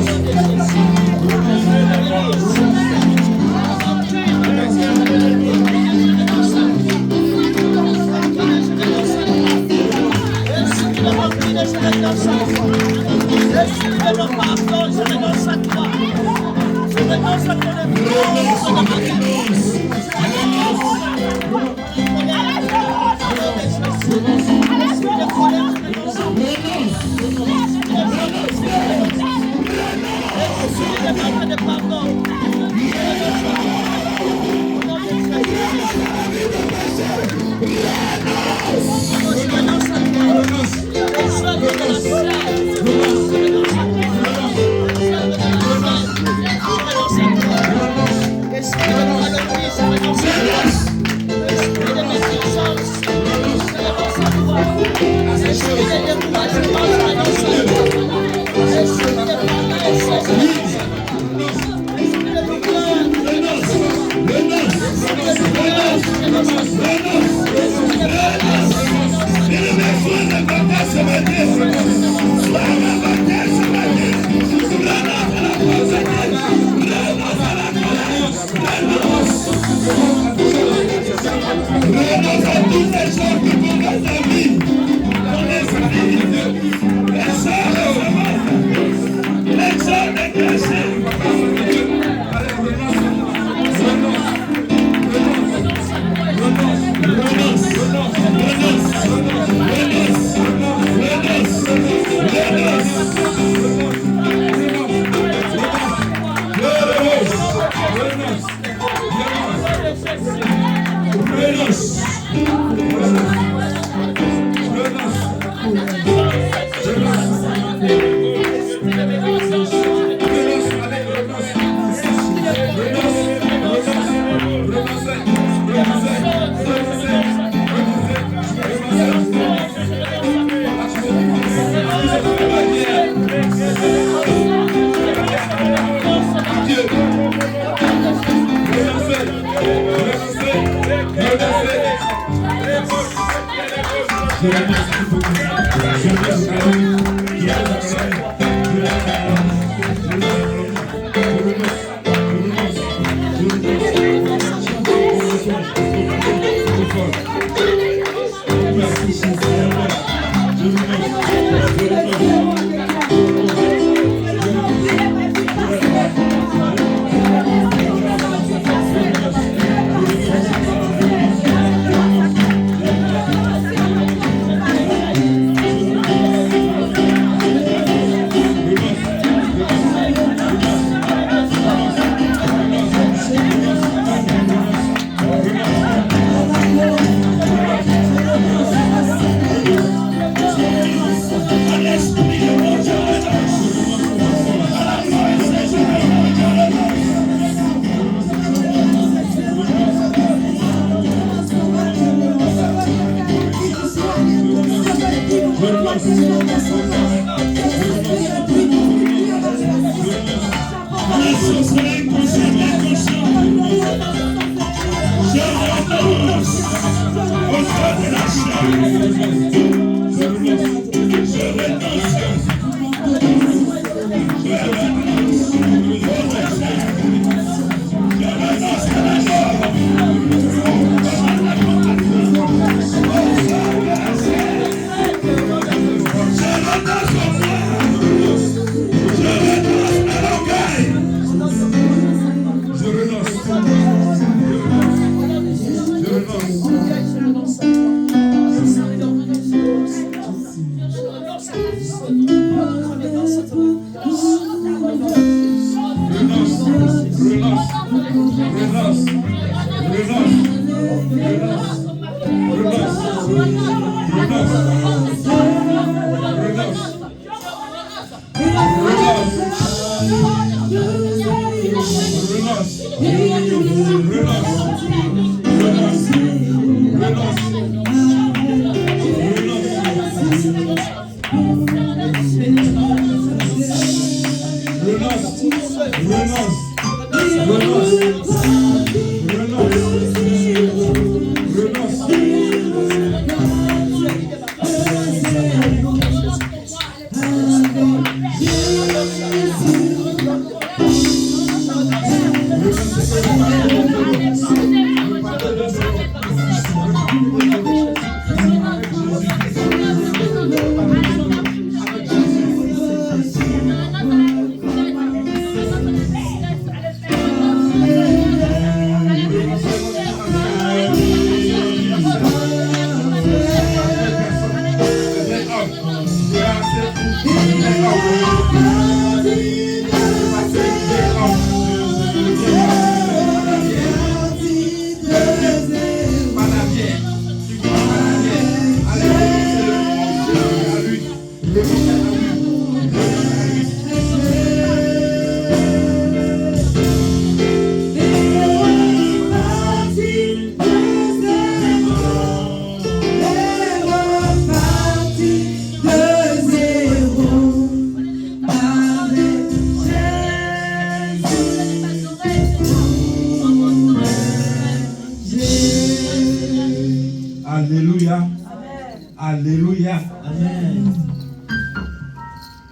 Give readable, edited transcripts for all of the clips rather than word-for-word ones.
Renonce.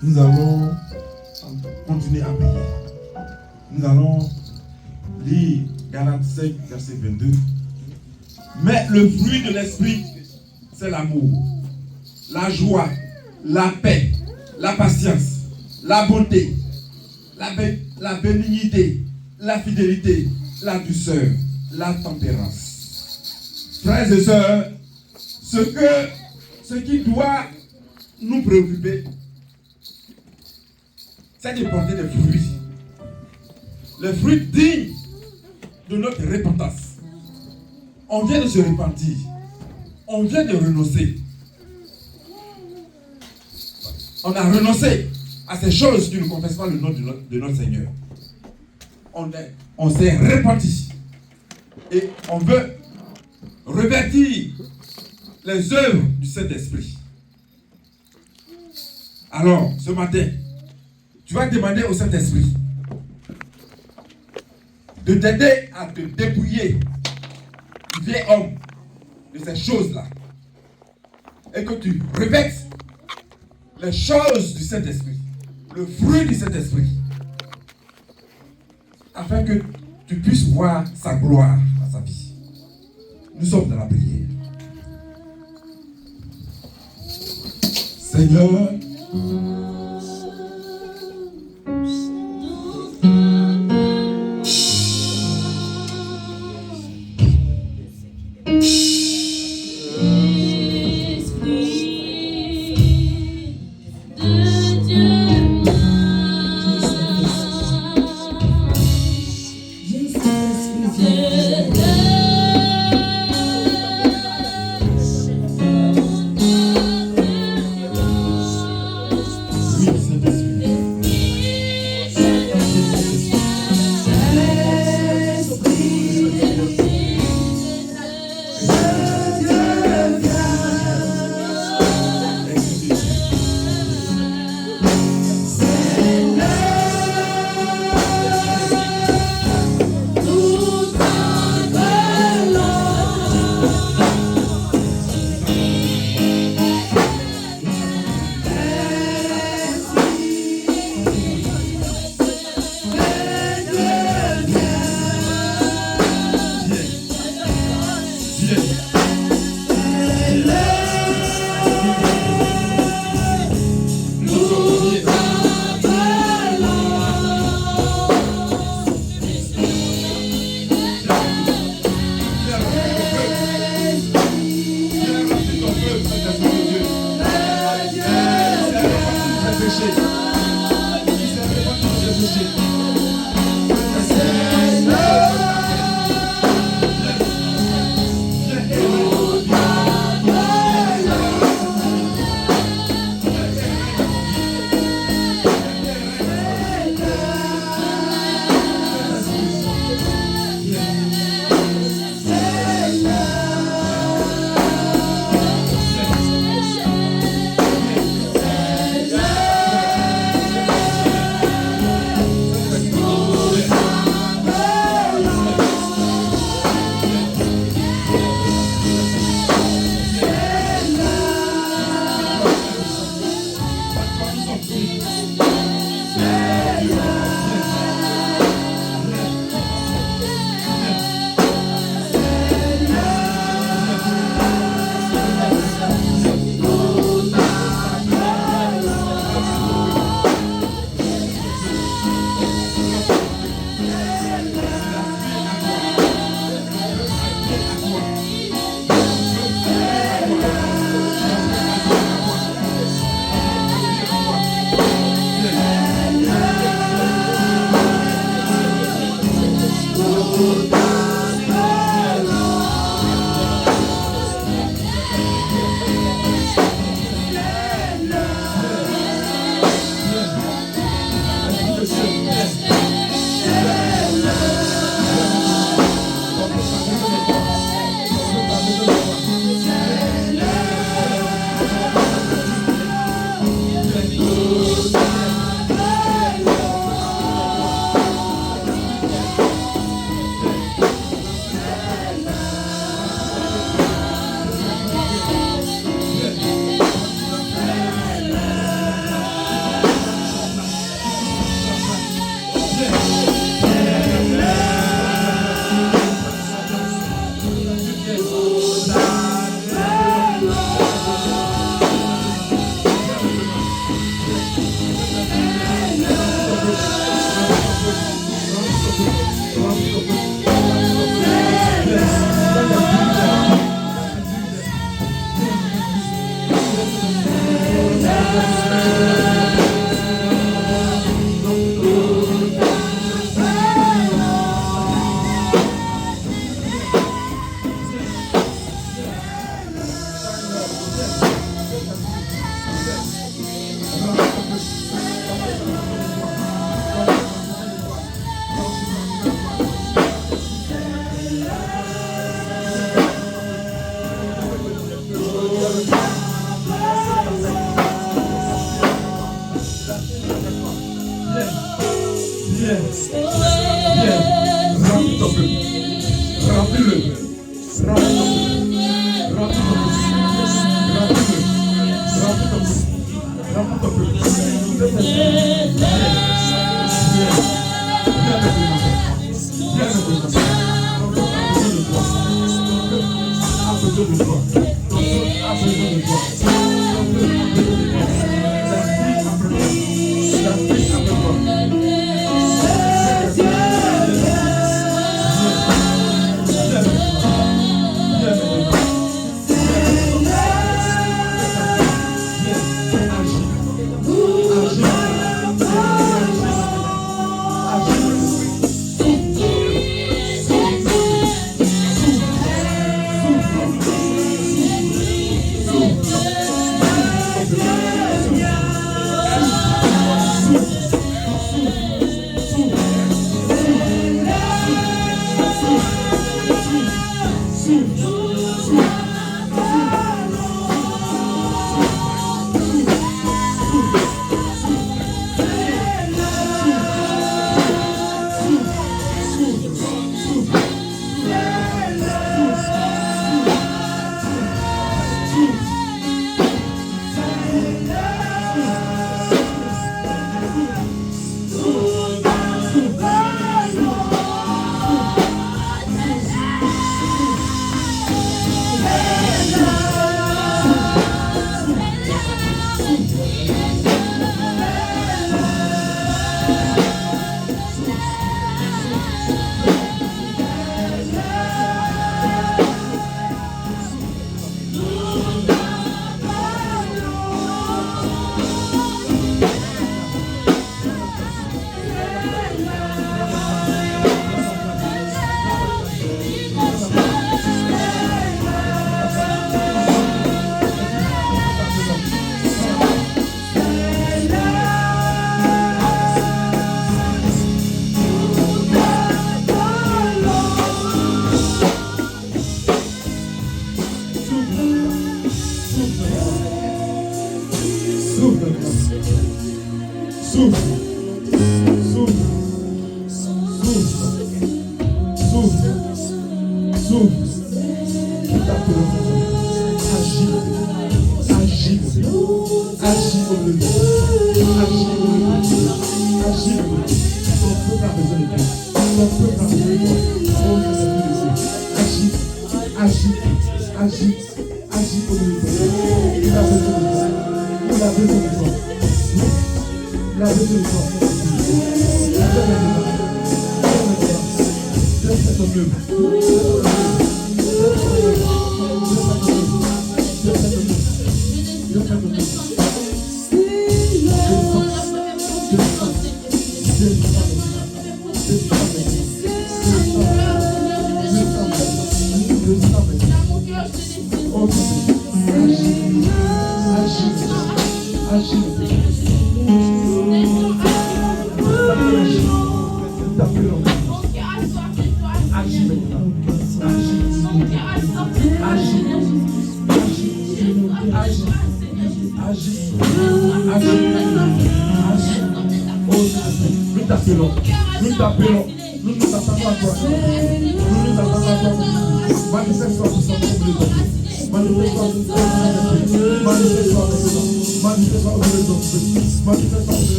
Nous allons continuer à prier. Nous allons lire Galates 5, verset 22. Mais le fruit de l'esprit, c'est l'amour, la joie, la paix, la patience, la bonté, la bénignité, la fidélité, la douceur, la tempérance. Frères et sœurs, ce qui doit nous préoccuper, c'est de porter des fruits. Les fruits dignes de notre repentance. On vient de se repentir. On vient de renoncer. On a renoncé à ces choses qui ne confessent pas le nom de notre Seigneur. On s'est repenti. Et on veut revêtir les œuvres du Saint-Esprit. Alors, ce matin, tu vas demander au Saint-Esprit de t'aider à te dépouiller du vieil homme de ces choses-là. Et que tu revêtes les choses du Saint-Esprit, le fruit du Saint-Esprit, afin que tu puisses voir sa gloire dans sa vie. Nous sommes dans la prière. Seigneur, Remplis ton peuple. Remplis-le.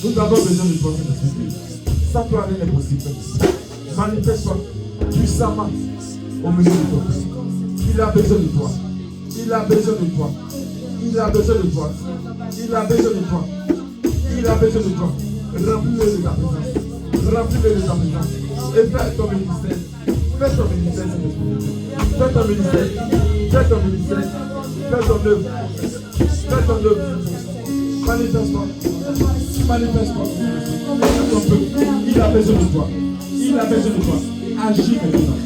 Nous avons besoin de toi, Saint-Esprit. Sans toi, rien n'est possible. Manifeste-toi puissamment au milieu de ton peuple. Il a besoin de toi. Il a besoin de toi. Il a besoin de toi. Il a besoin de toi. Il a besoin de toi. Remplis-le de ta présence. Remplis-le de ta présence. Et fais ton ministère. Fais ton ministère, Saint-Esprit. Fais ton ministère. Fais ton ministère. Fais ton œuvre. Fais ton œuvre. Manifeste-toi. Manifeste-toi. Il a besoin de toi. Il a besoin de toi. Agis maintenant.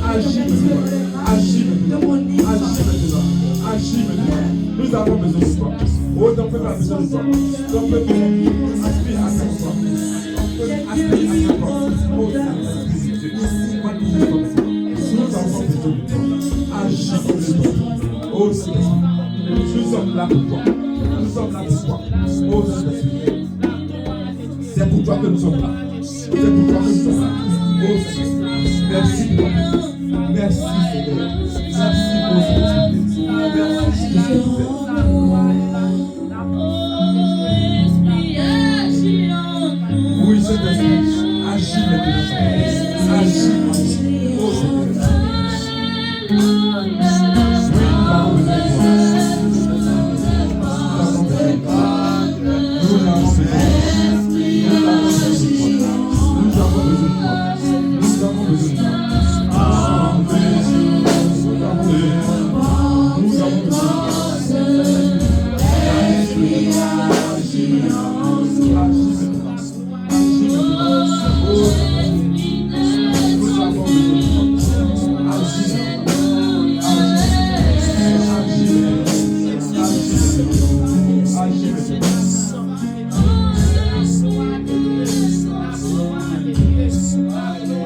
Agis maintenant. Agis maintenant. Agis maintenant. Agis maintenant. Nous avons besoin de toi. Oh, ton peuple a besoin de toi. Ton peuple aspire à ta foi. Aspire à ta foi. Oh, Saint-Esprit, manifeste-toi maintenant. Nous avons besoin de toi. Agis maintenant. Oh, Saint-Esprit, nous sommes là pour toi. Nous sommes là pour toi. Oh, Saint-Esprit, c'est pour toi que nous sommes là. C'est pour toi que nous sommes là. Oh, Saint-Esprit, merci pour ta présence. Merci, Seigneur. Merci pour ce que tu fais. Merci pour ce que tu fais. Oui, Saint-Esprit, agis maintenant. Agis. Oh, Seigneur.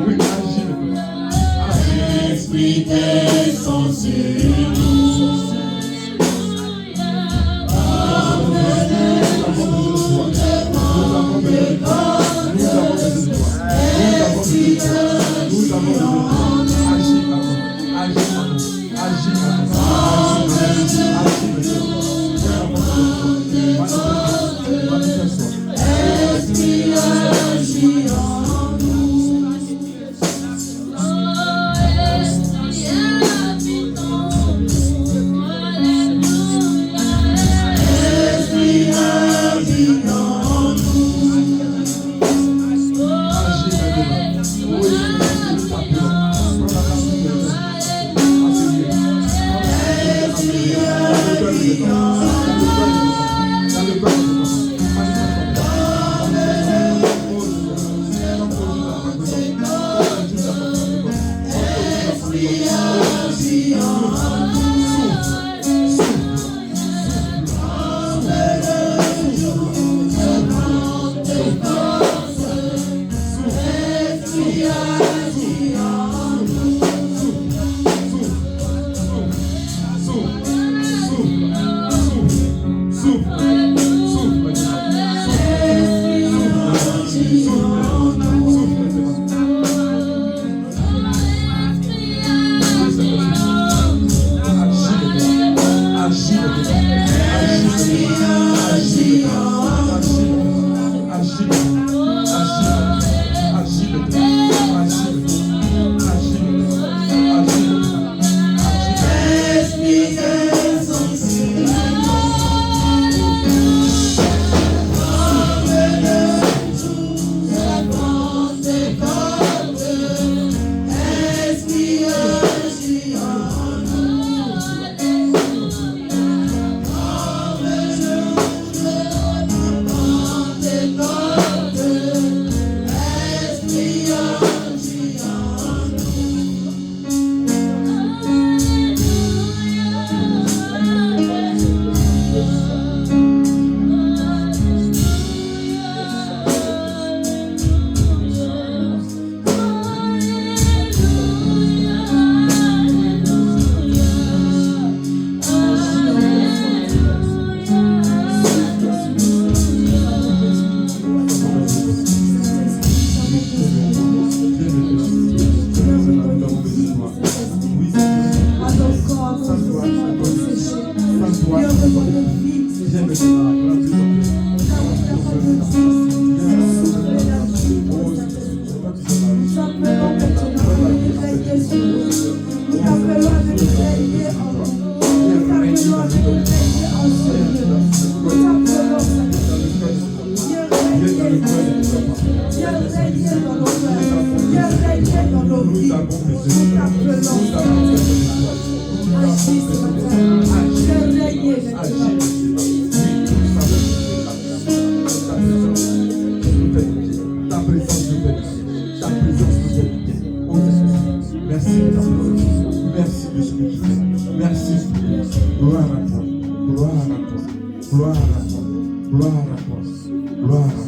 Oui, nous avons besoin de toi. Nous avons besoin de toi. Nous avons besoin de toi. Nous avons besoin de toi. Nous Gloire à toi. Gloire à toi. Gloire à toi. Gloire à toi. Gloire à toi.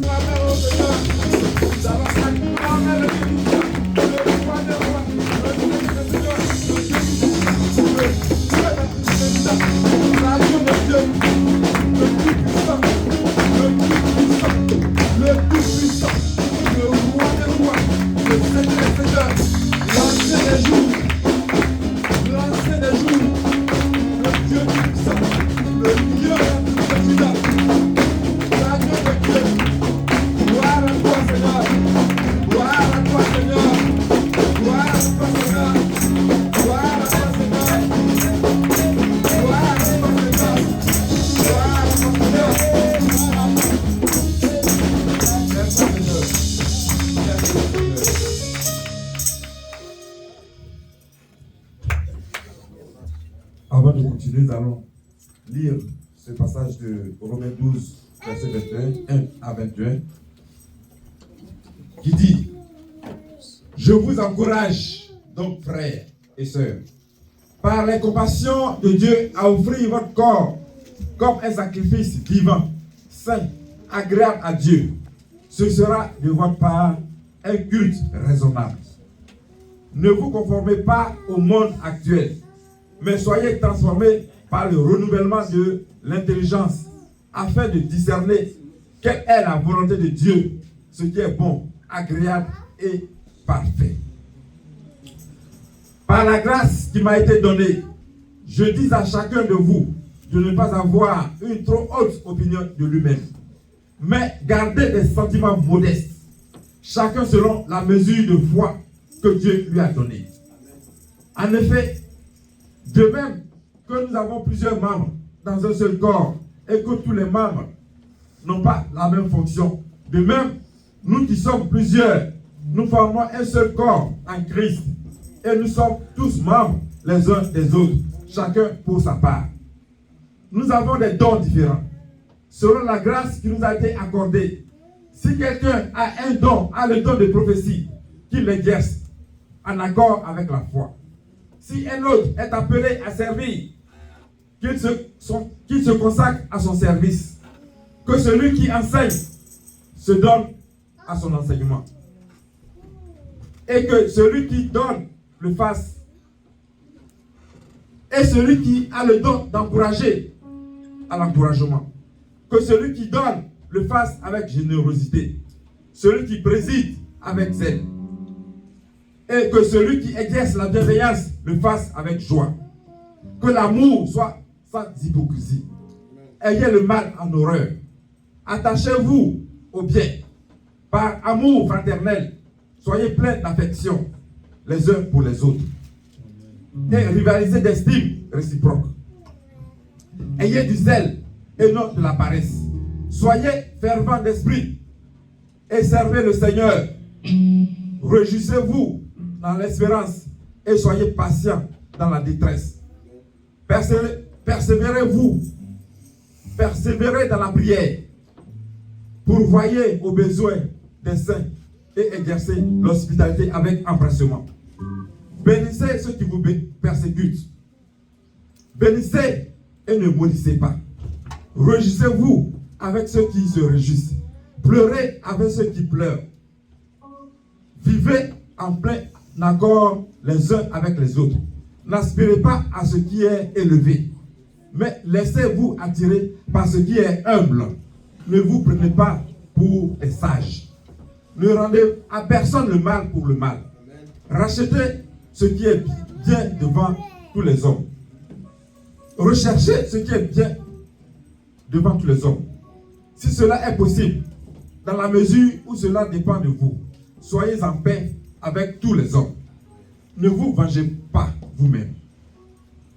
Le plus puissant, le roi des rois, le Seigneur des seigneurs, l'ancien des jours, l'ancien des jours, le Dieu puissant, le Dieu formidable, l'agneau de Dieu. Gloire à toi, Seigneur. Gloire à toi, Seigneur. Gloire à toi, Seigneur. Gloire à toi, Seigneur. Gloire à toi, Seigneur. Gloire à toi, Seigneur. Avant de continuer, nous allons lire ce passage de Romains 12, verset 21, 1 à 21, qui dit: Je vous encourage donc, frères et sœurs, par les compassions de Dieu, à offrir votre corps comme un sacrifice vivant, saint, agréable à Dieu. Ce sera de votre part un culte raisonnable. Ne vous conformez pas au monde actuel, mais soyez transformés par le renouvellement de l'intelligence, afin de discerner quelle est la volonté de Dieu, ce qui est bon, agréable et parfait. Par la grâce qui m'a été donnée, je dis à chacun de vous de ne pas avoir une trop haute opinion de lui-même, mais garder des sentiments modestes, chacun selon la mesure de foi que Dieu lui a donnée. En effet, de même que nous avons plusieurs membres dans un seul corps et que tous les membres n'ont pas la même fonction, de même, nous qui sommes plusieurs, nous formons un seul corps en Christ et nous sommes tous membres les uns des autres, chacun pour sa part. Nous avons des dons différents, selon la grâce qui nous a été accordée. Si quelqu'un a un don, a le don de prophétie, qu'il l'exerce en accord avec la foi. Si un autre est appelé à servir, qu'il se consacre à son service. Que celui qui enseigne se donne à son enseignement. Et que celui qui donne le fasse. Et celui qui a le don d'encourager à l'encouragement. Que celui qui donne le fasse avec générosité. Celui qui préside avec zèle. Et que celui qui exerce la bienveillance le fasse avec joie. Que l'amour soit sans hypocrisie. Ayez le mal en horreur. Attachez-vous au bien. Par amour fraternel, soyez pleins d'affection les uns pour les autres. Et rivalisez d'estime réciproque. Ayez du zèle et non de la paresse. Soyez fervents d'esprit et servez le Seigneur. Réjouissez-vous dans l'espérance et soyez patients dans la détresse. Persévérez dans la prière. Pourvoyez aux besoins des saints et exercez l'hospitalité avec empressement. Bénissez ceux qui vous persécutent. Bénissez et ne maudissez pas. Réjouissez-vous avec ceux qui se réjouissent. Pleurez avec ceux qui pleurent. Vivez en plein accord les uns avec les autres. N'aspirez pas à ce qui est élevé, mais laissez-vous attirer par ce qui est humble. Ne vous prenez pas pour des sages. Ne rendez à personne le mal pour le mal. Rachetez ce qui est bien devant tous les hommes. Recherchez ce qui est bien devant tous les hommes. Si cela est possible, dans la mesure où cela dépend de vous, soyez en paix avec tous les hommes. Ne vous vengez pas vous-même,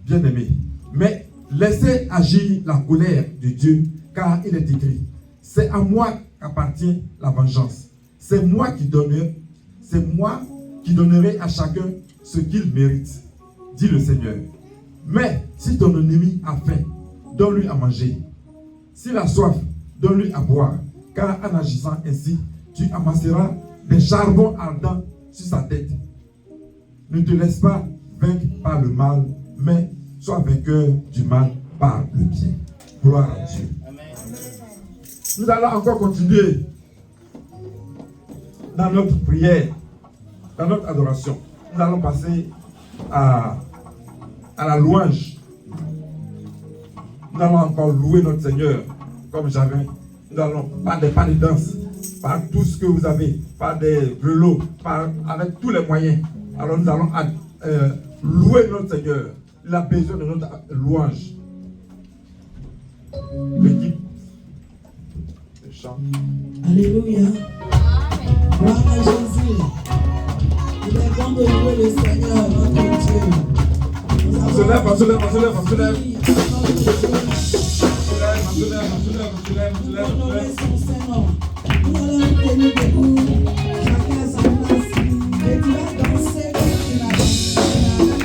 bien-aimés, mais laissez agir la colère de Dieu, car il est écrit: c'est à moi qu'appartient la vengeance. C'est moi qui donnerai à chacun ce qu'il mérite, dit le Seigneur. Mais si ton ennemi a faim, donne-lui à manger. S'il a soif, donne-lui à boire, car en agissant ainsi, tu amasseras des charbons ardents sur sa tête. Ne te laisse pas vaincre par le mal, mais soit vainqueur du mal par le bien. Gloire à Dieu. Nous allons encore continuer dans notre prière, dans notre adoration. Nous allons passer à la louange. Nous allons encore louer notre Seigneur comme jamais. Nous allons pas de danse, par tout ce que vous avez, par des grelots, avec tous les moyens. Alors nous allons louer notre Seigneur. Il a besoin de notre louange. L'équipe de chant. Alléluia. Gloire à Jésus. Il est bon de louer le Seigneur, notre Dieu. On se lève, on se lève, on se lève, on se lève. Honorer son Saint-Nom. Nous allons nous tenir debout, chacun à sa place. Et tu vas danser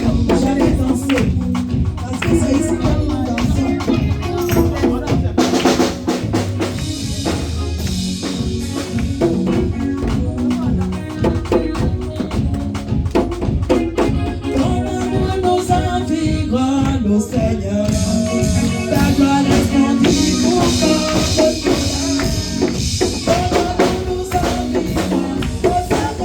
comme tu n'as jamais dansé. Parce que c'est ici que nous dansons. Ton amour nous environne, ô Seigneur. Ta gloire est splendide pour notre vie. Ton amour nous environne, ô Seigneur.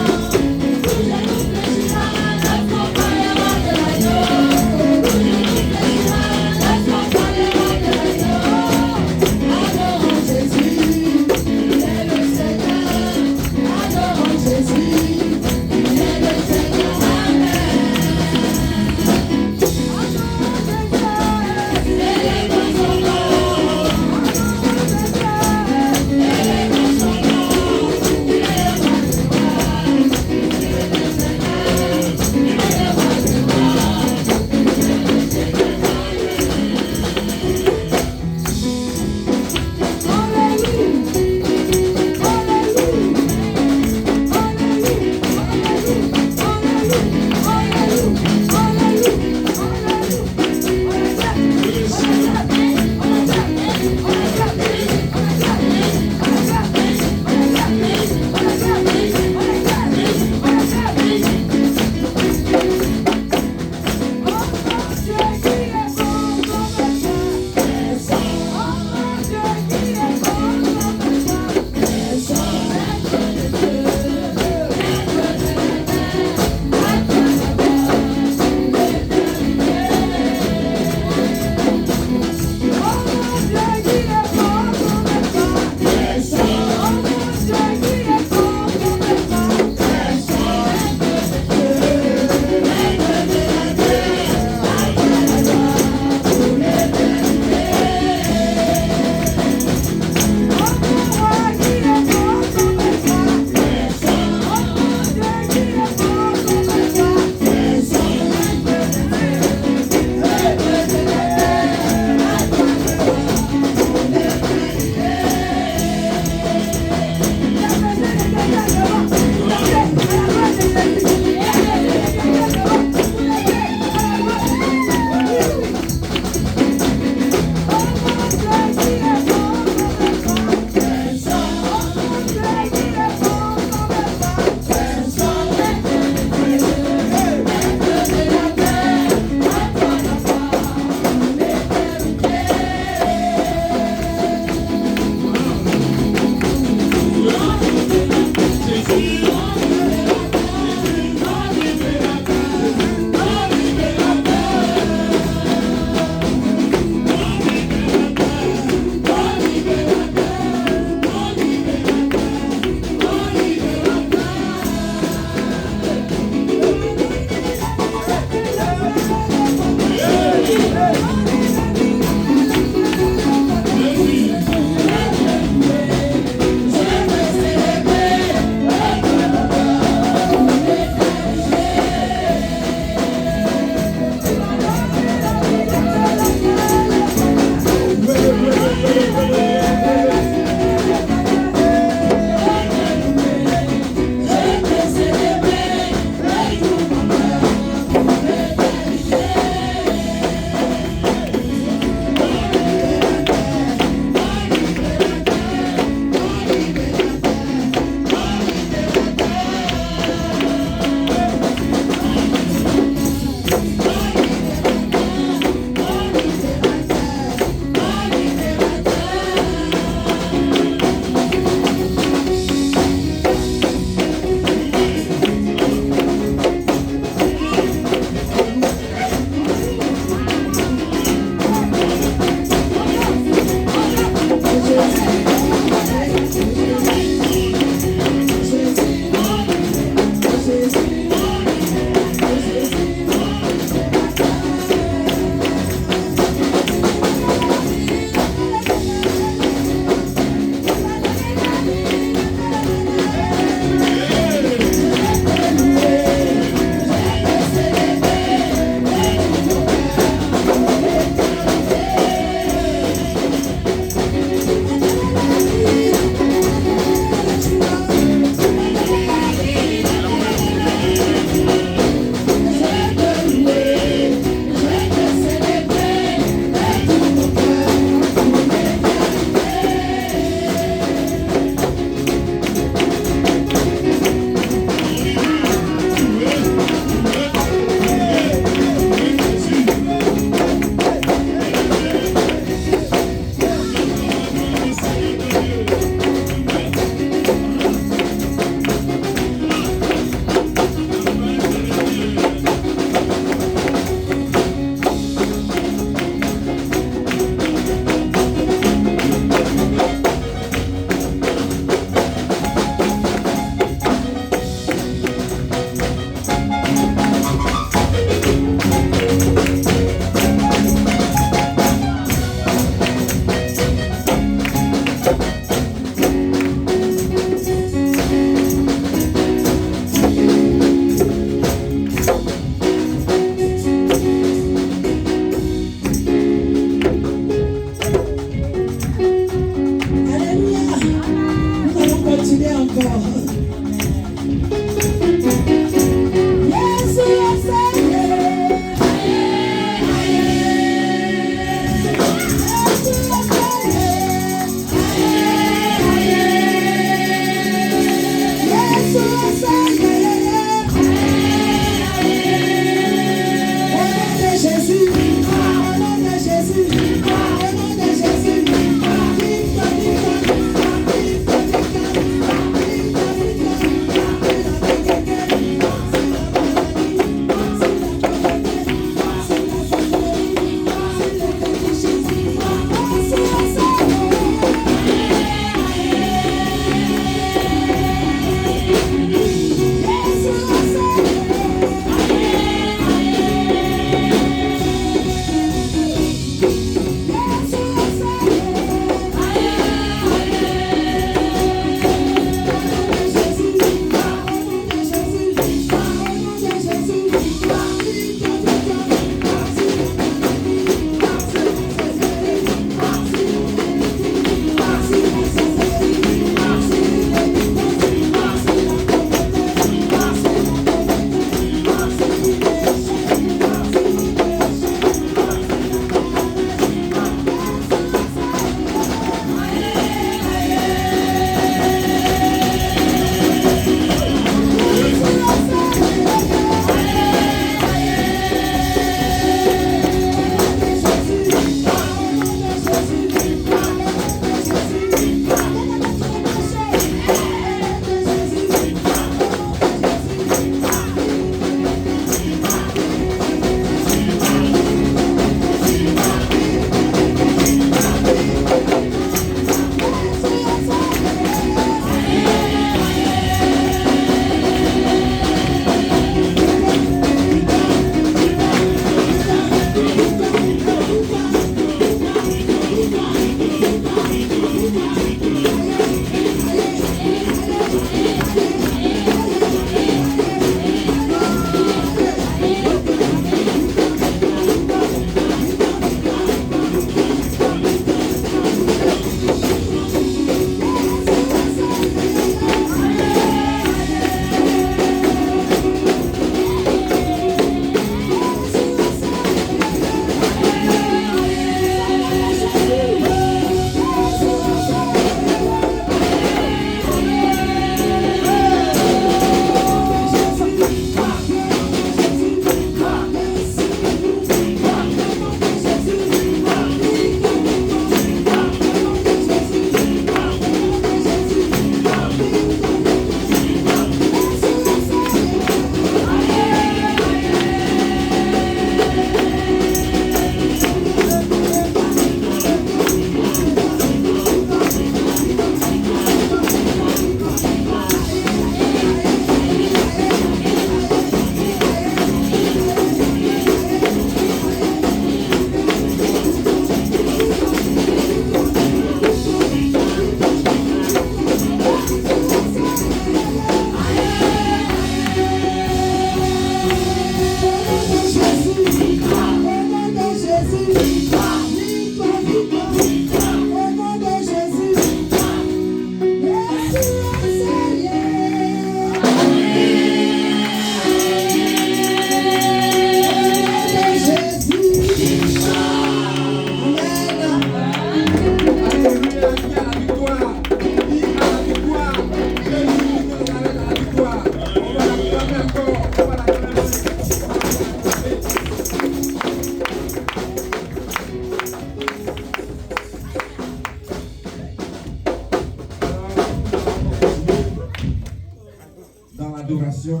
dans l'adoration,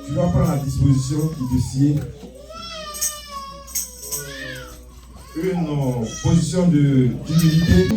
tu vas prendre la disposition du dossier, une position d'humilité.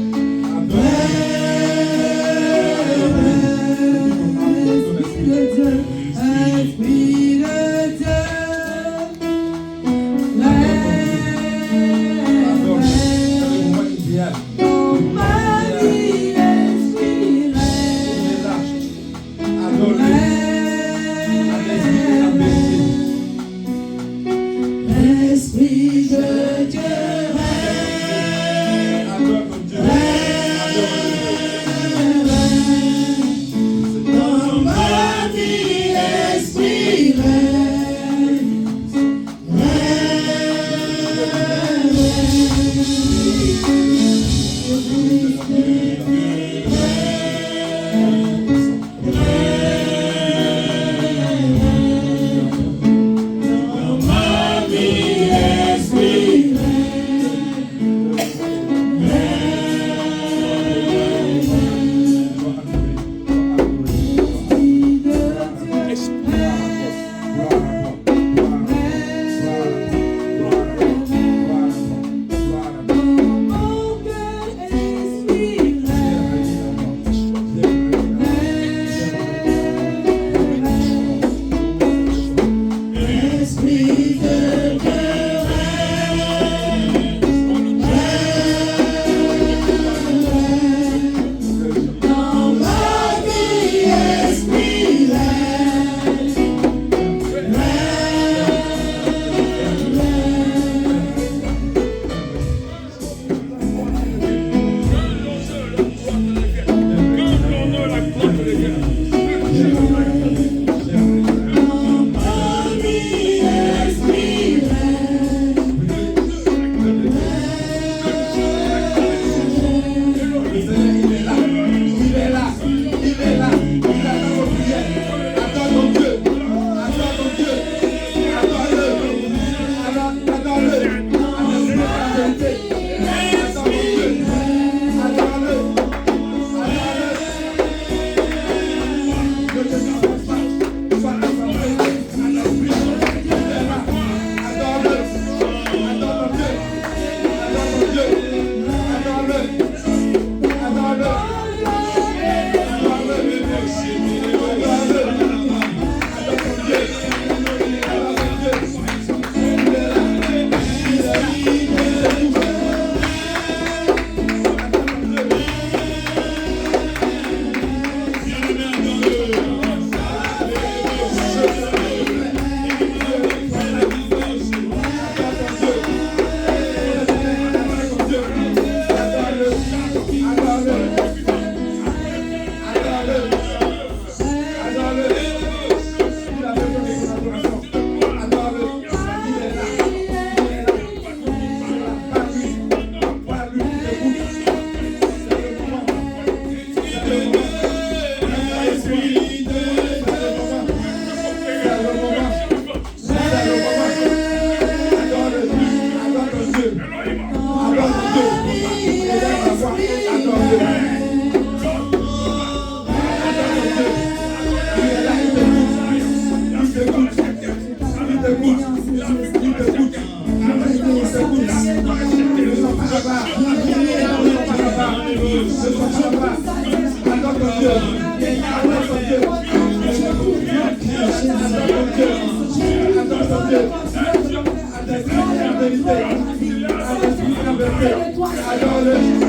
Adore-le,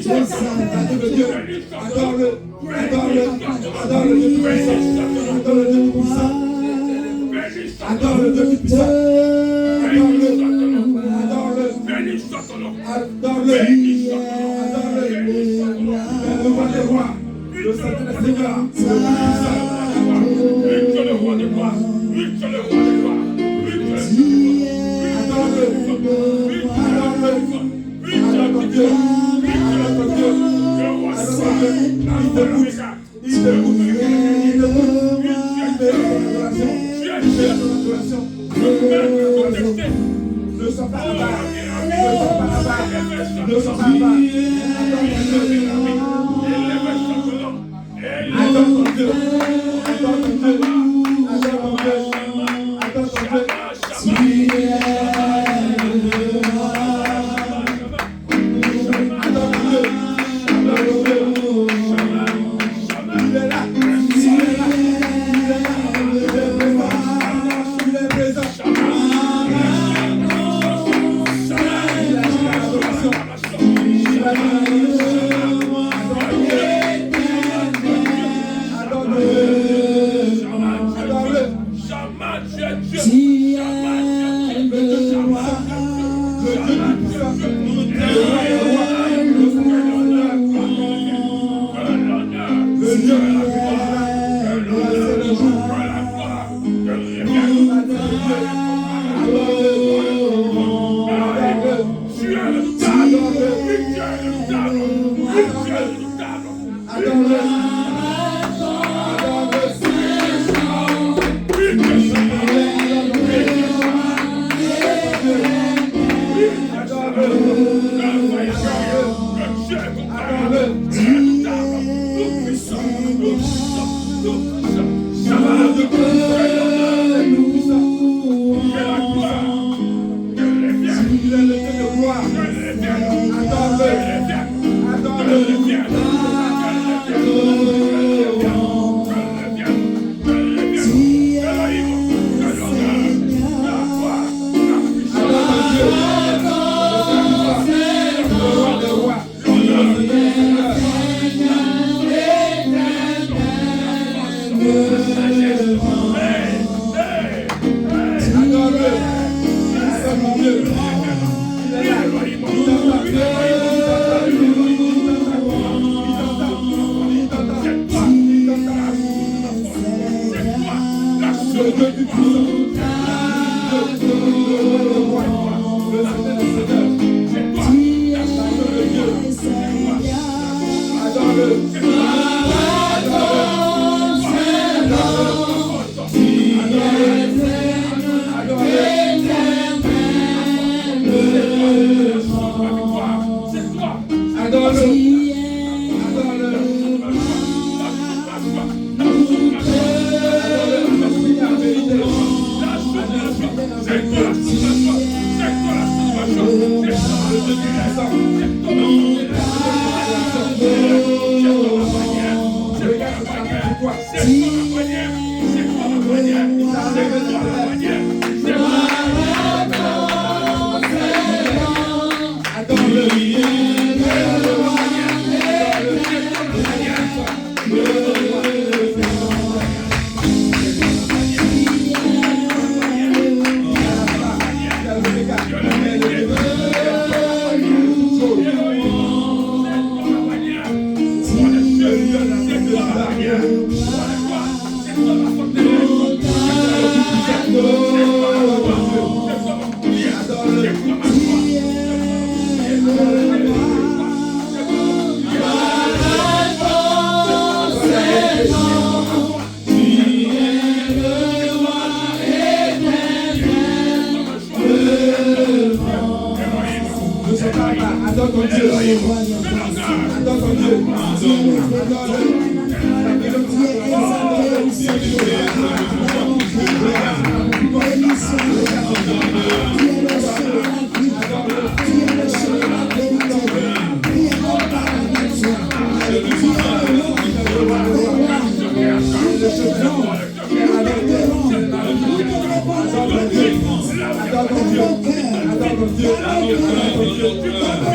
Adore Dieu. Adore-le. Adore-le. Adore le Dieu puissant. Adore le Dieu puissant. Adore le Dieu puissant. Adore-le. Adore-le. Adore-le. Le roi des rois. Le Seigneur des seigneurs. Le roi des rois. Adore-le. Adore-le. Adore ton Dieu. Adore ton Dieu. Il t'écoute. Ne sois pas là-bas. Ne sois pas là-bas. Adore ton Dieu. Adore ton Dieu. Adore ton Dieu. Adore ton Dieu.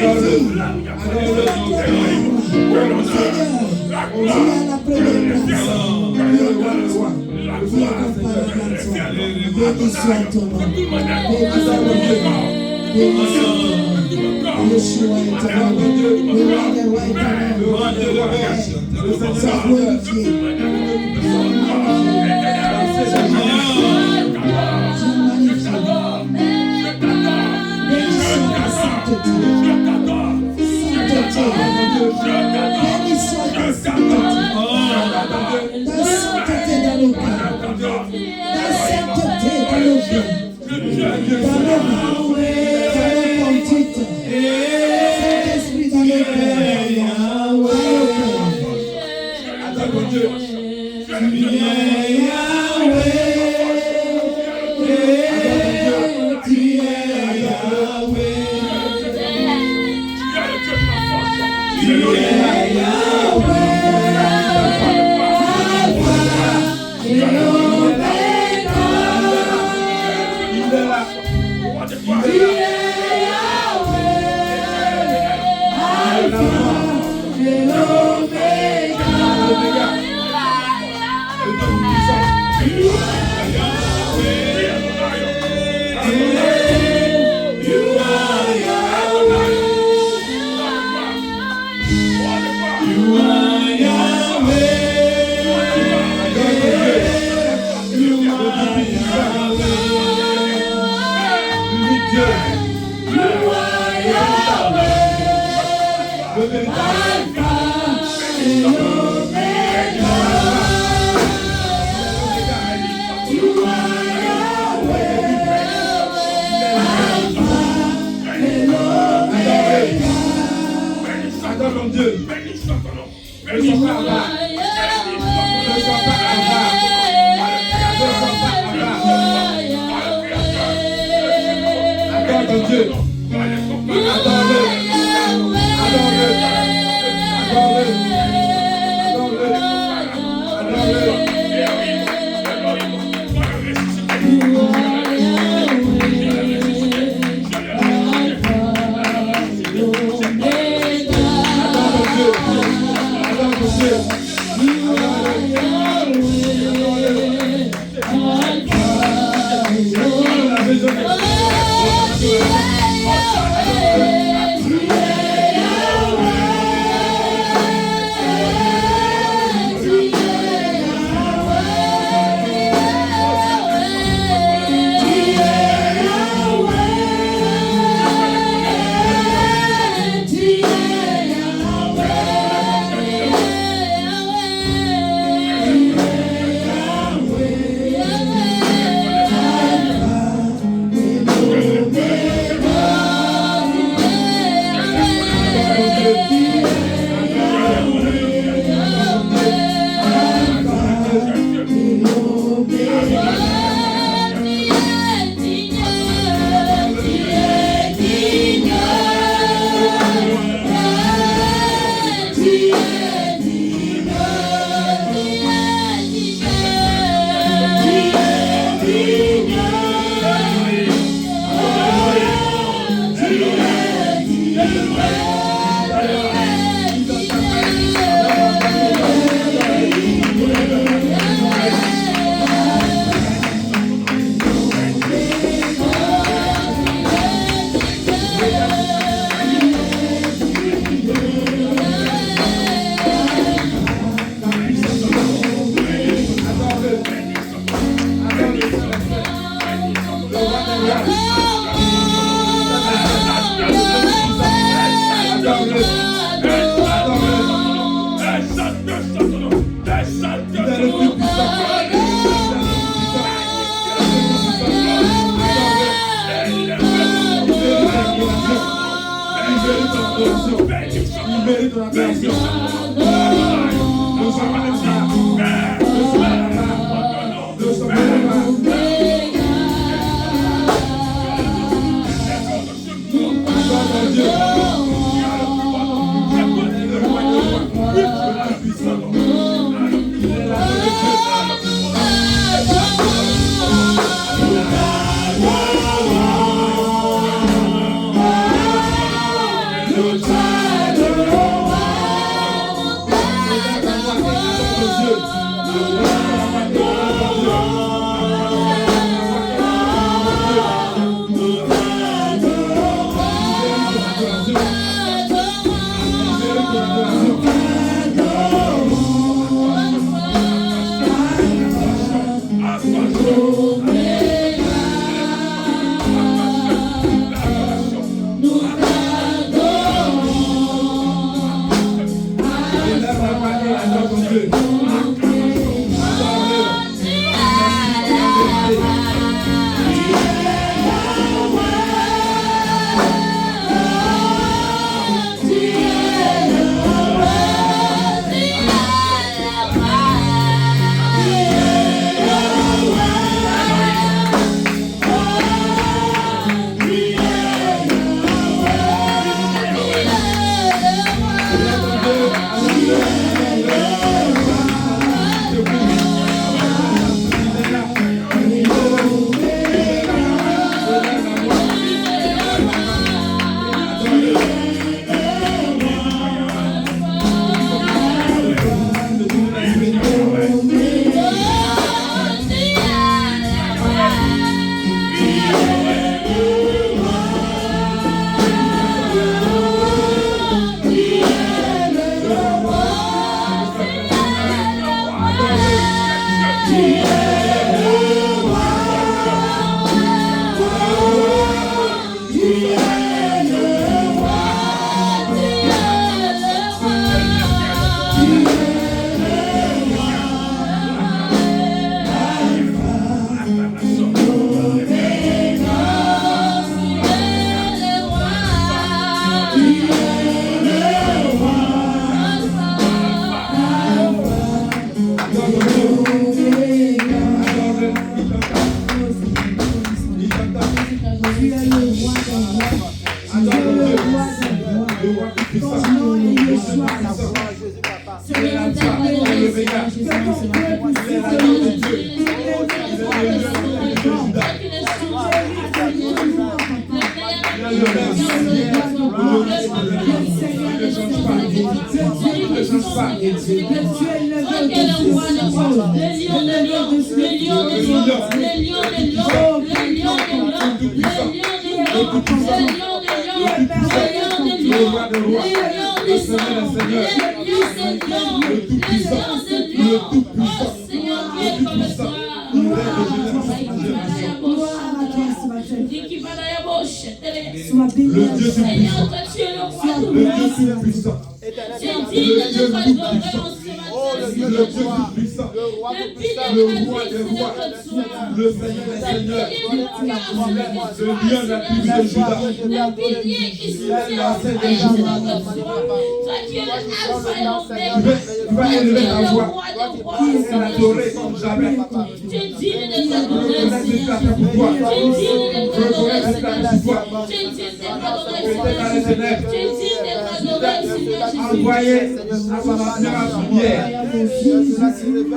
Adore Good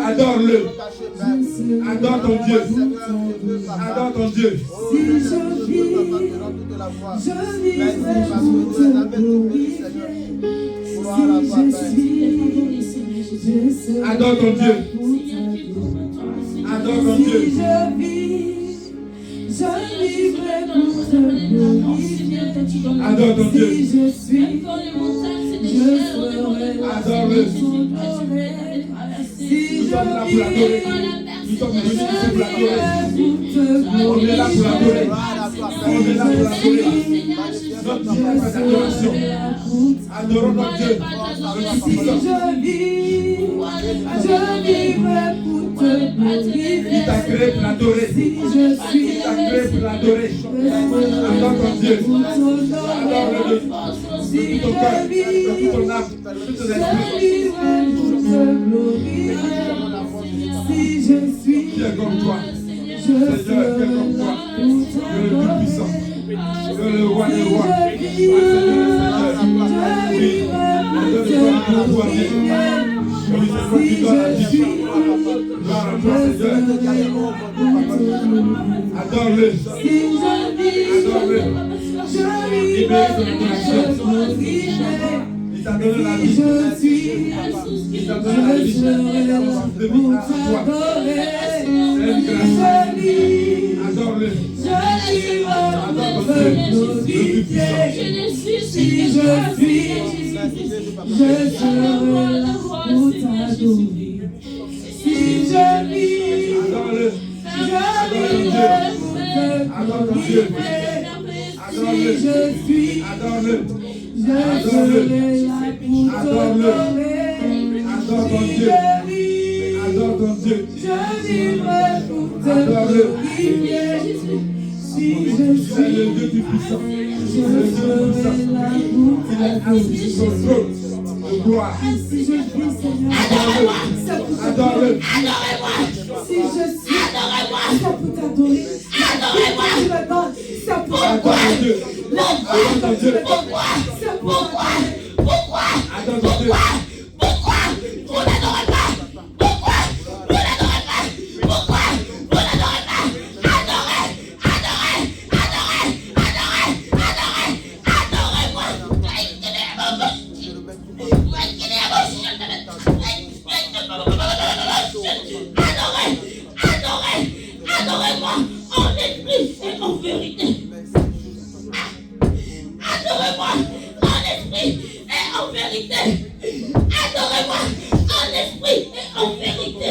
Adore-le. Adore ton Dieu. Adore ton Dieu. Si je vis, je vivrai pour te glorifier. Adore ton Dieu. Adore ton Dieu. Si je vis, je vivrai pour te glorifier. Adore ton Dieu. Si je suis, je ferai. Adore-le. Si Nous sommes là pour l'adorer. Nous sommes venus ici pour l'adorer. On est là pour l'adorer. On est là pour l'adorer. Notre Dieu n'est pas d'adoration. Adorons notre Dieu. Si je vis, je vivrai pour te glorifier. Il t'a créé pour l'adorer. Il t'a créé pour l'adorer. Adore ton Dieu. Adore-le de tout ton cœur, de toute ton âme, de tout ton esprit. Si je suis, Qui est comme toi? Seigneur, qui est comme toi? Dieu le Tout-Puissant. Dieu le Roi des Rois. Seigneur, oui, donne-toi la gloire, Dieu. Oui, c'est toi qui donnes la vie. Gloire à toi, Seigneur. Adore-le. Adore-le. Il mérite ton adoration. Il t'a donné la vie. Il t'a donné la vie. De vie à toi. C'est une grâce. Adore-le. Adore-le. Je serai là pour t'adorer. Si je vis, Adore-le. Adore ton Dieu. Adore-le. Si je suis, Adore-le. je serai là pour t'adorer. Adore ton Dieu. Adore ton Dieu. Je vivrai pour te glorifier. Si je C'est le suis, Dieu Tout-Puissant. je serai là pour Il est assis sur son trône de gloire. Si je vis, Seigneur, c'est pour Adore-le. Si je suis, c'est pour t'adorer. Adore-moi. Je me donne, c'est pour Adore ton Dieu. la Adore vie ton que Dieu. je me donne. C'est pour t'adorer. Adore ton Dieu. Adorez-moi en esprit et en vérité. Adorez-moi en esprit et en vérité. Adorez-moi en esprit et en vérité.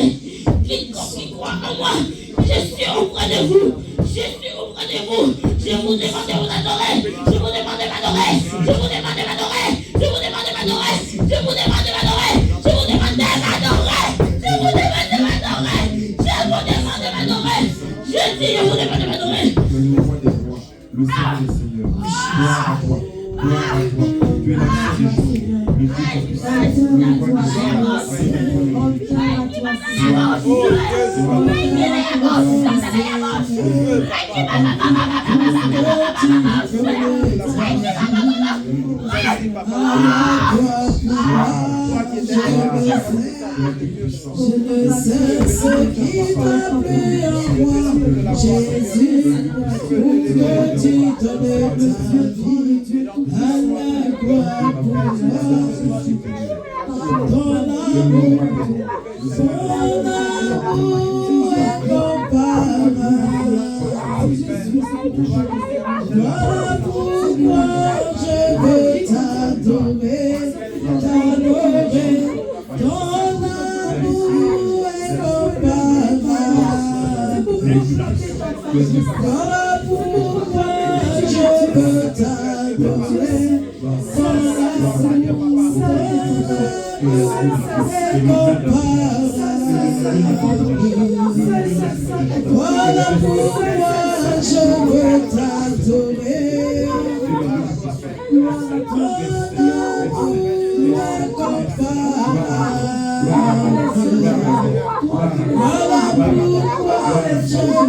Quiconque qui croit en moi, je suis auprès de vous. Je suis auprès de vous. Je vous demande de vous adorer. Je vous demande de m'adorer. Je vous demande de m'adorer. Je vous demande de m'adorer. Je vous demande de m'adorer. Je vous demande de m'adorer. Je vous demande de m'adorer. Je vous demande de m'adorer. Je dis, je vous demande de m'adorer. Le roi des rois, le Seigneur des seigneurs. Gloire à toi. Gloire à toi. Tu es la fin des jours. Le Dieu Tout-Puissant. Le roi des Je ne sais ce qui t'a plu en moi, Jésus, pour que tu donnes ta vie à la croix pour moi. Ton amour est comparable. Voilà pourquoi je veux t'adorer, t'adorer. Ton amour est comparable. Voilà pourquoi je veux t'adorer. Ton amour est comparable. Voilà pourquoi je veux t'adorer. Voilà pourquoi je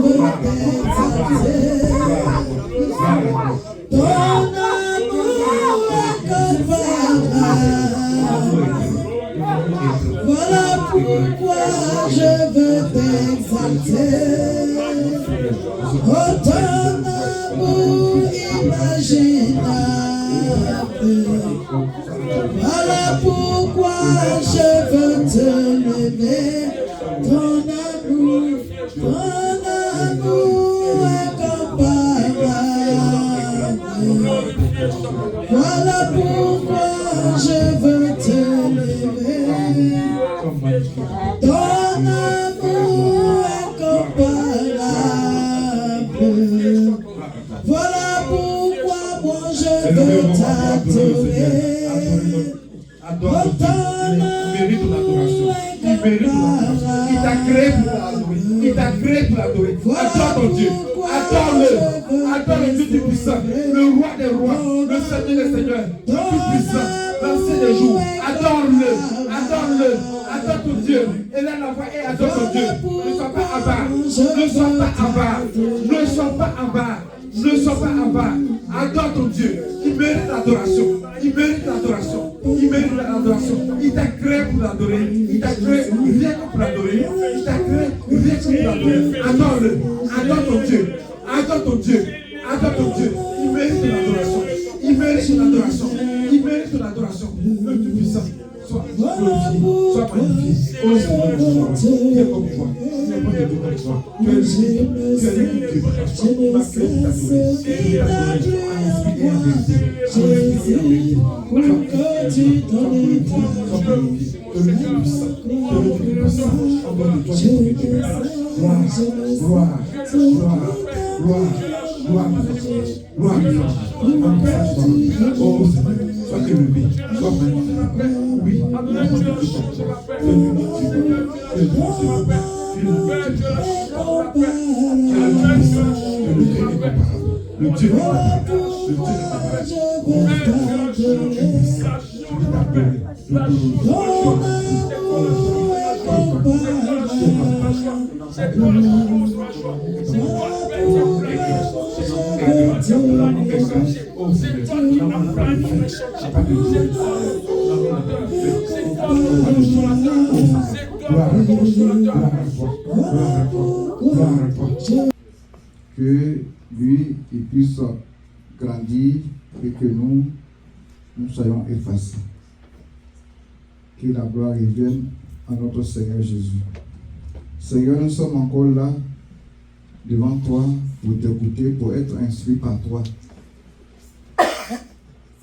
veux t'exalter. Ton amour est comparable. Voilà pourquoi je veux t'exalter. Oh, ton amour imaginable. Voilà pourquoi je veux te lever. Ton amour est comparable. Voilà pourquoi je veux te lever. Ton amour est comparable. Voilà pourquoi moi je veux t'adorer. Adore ton Dieu. Il mérite ton adoration. Il mérite ton adoration. Il t'a créé pour l'adorer. Il t'a créé pour l'adorer. Adore ton Dieu. Adore-le. Adore le Dieu Tout-Puissant. Le roi des rois. Le Seigneur des seigneurs. Le Tout-Puissant. L'ancien des jours. Adore-le. Adore-le. Adore ton Dieu. Élève la voix et adore ton Dieu. Ne sois pas en bas. Ne sois pas en bas. Ne sois pas en bas. Ne sois pas en bas. Adore ton Dieu. Il mérite l'adoration. Il mérite l'adoration. Il mérite l'adoration. Il t'a créé pour l'adorer. Il t'a créé rien que pour l'adorer. Il t'a créé rien que pour l'adorer. Adore-le. Adore ton Dieu. Adore ton Dieu. Adore ton Dieu. Il mérite ton adoration. Il mérite ton adoration. Il mérite ton adoration. Le Tout-Puissant, sois glorifié, sois magnifié. Oh Seigneur, tu es comme toi. Tu n'es pas de tout comme toi. Tu es l'unique. Tu es l'unique Dieu. Tu m'as créé pour t'adorer. Tu m'as adoré en esprit et en vérité. En esprit et en vérité. Sois glorifié, sois glorifié. Que le Tout-Puissant, que le Tout-Puissant, en donne de toi cette victoire. Gloire, gloire, gloire, gloire, gloire, gloire, gloire. Oh Seigneur, sois élevé, sois magnifié. Oui, il n'y a pas de tout comme toi. Tu es l'unique Dieu. Tu es l'unique Dieu. Tu es l'unique Dieu. Tu es le Tout-Puissant. Tu es le Dieu incomparable. Le Dieu incomparable. Le Dieu incomparable. Oh Seigneur, le Tout-Puissant. Je vais t'adorer. Je que lui il puisse grandir et que nous soyons effacés. Que la gloire revienne à notre Seigneur Jésus. Seigneur, nous sommes encore là devant toi pour t'écouter, pour être instruits par toi.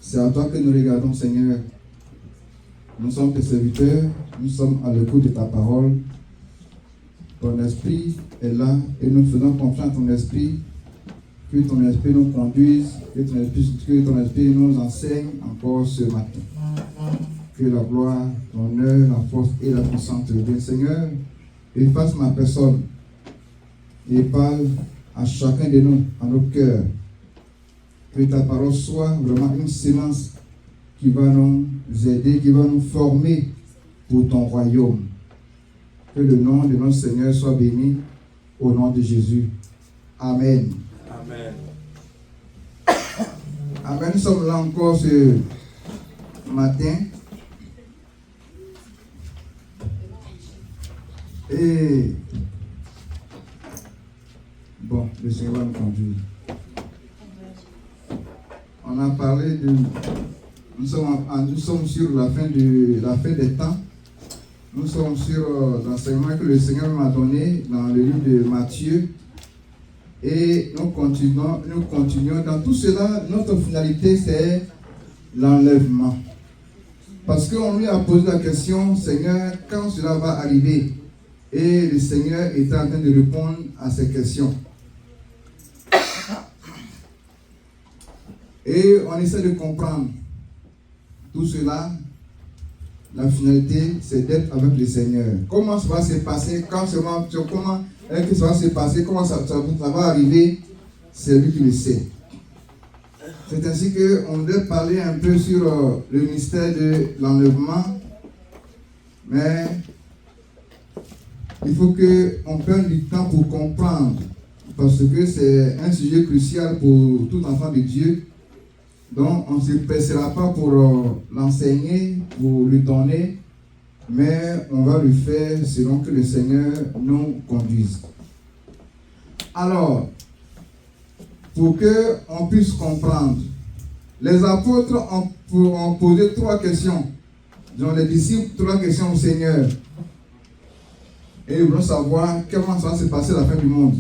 C'est à toi que nous regardons, Seigneur. Nous sommes tes serviteurs, nous sommes à l'écoute de ta parole. Ton esprit est là et nous faisons confiance à ton esprit. Que ton esprit nous conduise, que ton esprit nous enseigne encore ce matin. Que la gloire, l'honneur, la force et la puissance te reviennent. Seigneur, efface ma personne et parle à chacun de nous, à nos cœurs. Que ta parole soit vraiment une sémence qui va nous aider, qui va nous former pour ton royaume. Que le nom de notre Seigneur soit béni au nom de Jésus. Amen. Amen. Amen. Nous sommes là encore ce matin. Et bon, le Seigneur va nous conduire. On a parlé de... Nous sommes sur la fin des temps. Nous sommes sur l'enseignement que le Seigneur m'a donné dans le livre de Matthieu. Et nous continuons. Dans tout cela, notre finalité, c'est l'enlèvement. Parce qu'on lui a posé la question, Seigneur, quand cela va arriver? Et le Seigneur est en train de répondre à ces questions. Et on essaie de comprendre tout cela. La finalité, c'est d'être avec le Seigneur. Comment ça va se passer? Comment est-ce que ça va se passer? Comment ça va arriver? C'est lui qui le sait. C'est ainsi qu'on doit parler un peu sur le mystère de l'enlèvement. Mais il faut qu'on prenne du temps pour comprendre. Parce que c'est un sujet crucial pour tout enfant de Dieu. Donc, on ne se pressera pas pour l'enseigner, pour lui donner, mais on va le faire selon que le Seigneur nous conduise. Alors, pour qu'on puisse comprendre, les apôtres ont posé 3 questions. Donc, les disciples, 3 questions au Seigneur. Et ils voulaient savoir comment ça va se passer à la fin du monde.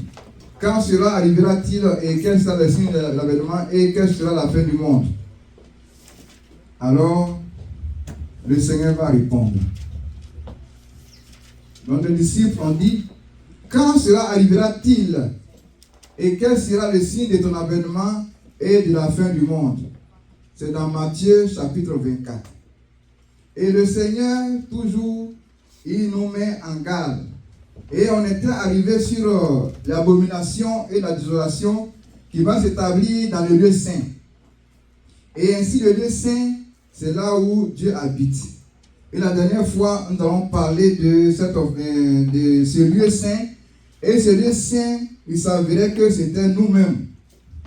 Quand cela arrivera-t-il et quel sera le signe de l'avènement et quelle sera la fin du monde? Alors, le Seigneur va répondre. Donc les disciples ont dit, quand cela arrivera-t-il et quel sera le signe de ton avènement et de la fin du monde? C'est dans Matthieu chapitre 24. Et le Seigneur, toujours, il nous met en garde. Et on était arrivé sur l'abomination et la désolation qui va s'établir dans le lieu saint. Et ainsi le lieu saint, c'est là où Dieu habite. Et la dernière fois, nous avons parlé de ce lieu saint. Et ce lieu saint, il s'avérait que c'était nous-mêmes.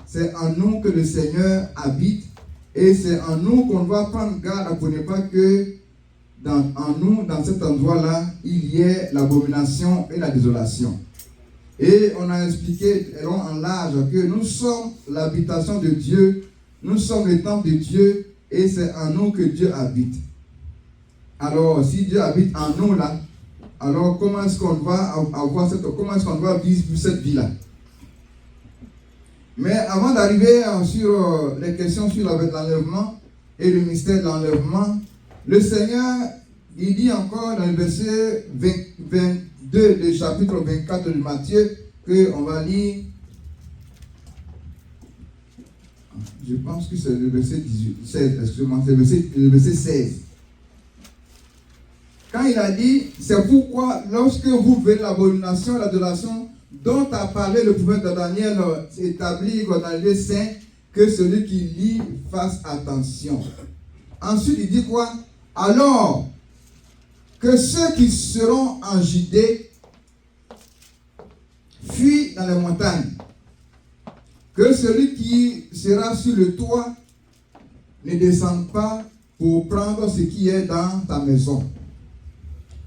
C'est en nous que le Seigneur habite. Et c'est en nous qu'on doit prendre garde pour ne pas que en nous, dans cet endroit-là, il y ait l'abomination et la désolation. Et on a expliqué long en large que nous sommes l'habitation de Dieu, nous sommes le temple de Dieu et c'est en nous que Dieu habite. Alors, si Dieu habite en nous là, alors comment est-ce qu'on va avoir comment est-ce qu'on va vivre cette vie-là? Mais avant d'arriver sur les questions sur l'enlèvement et le mystère de l'enlèvement, le Seigneur, il dit encore dans le verset 22 du chapitre 24 de Matthieu, qu'on va lire, je pense que c'est le verset 16, excusez-moi, c'est le verset 16. Quand il a dit, c'est pourquoi lorsque vous verrez l'abomination, l'adoration dont a parlé le prophète Daniel, établi dans les saints, que celui qui lit fasse attention. Ensuite, il dit quoi? Alors que ceux qui seront en Judée fuient dans les montagnes, que celui qui sera sur le toit ne descende pas pour prendre ce qui est dans ta maison,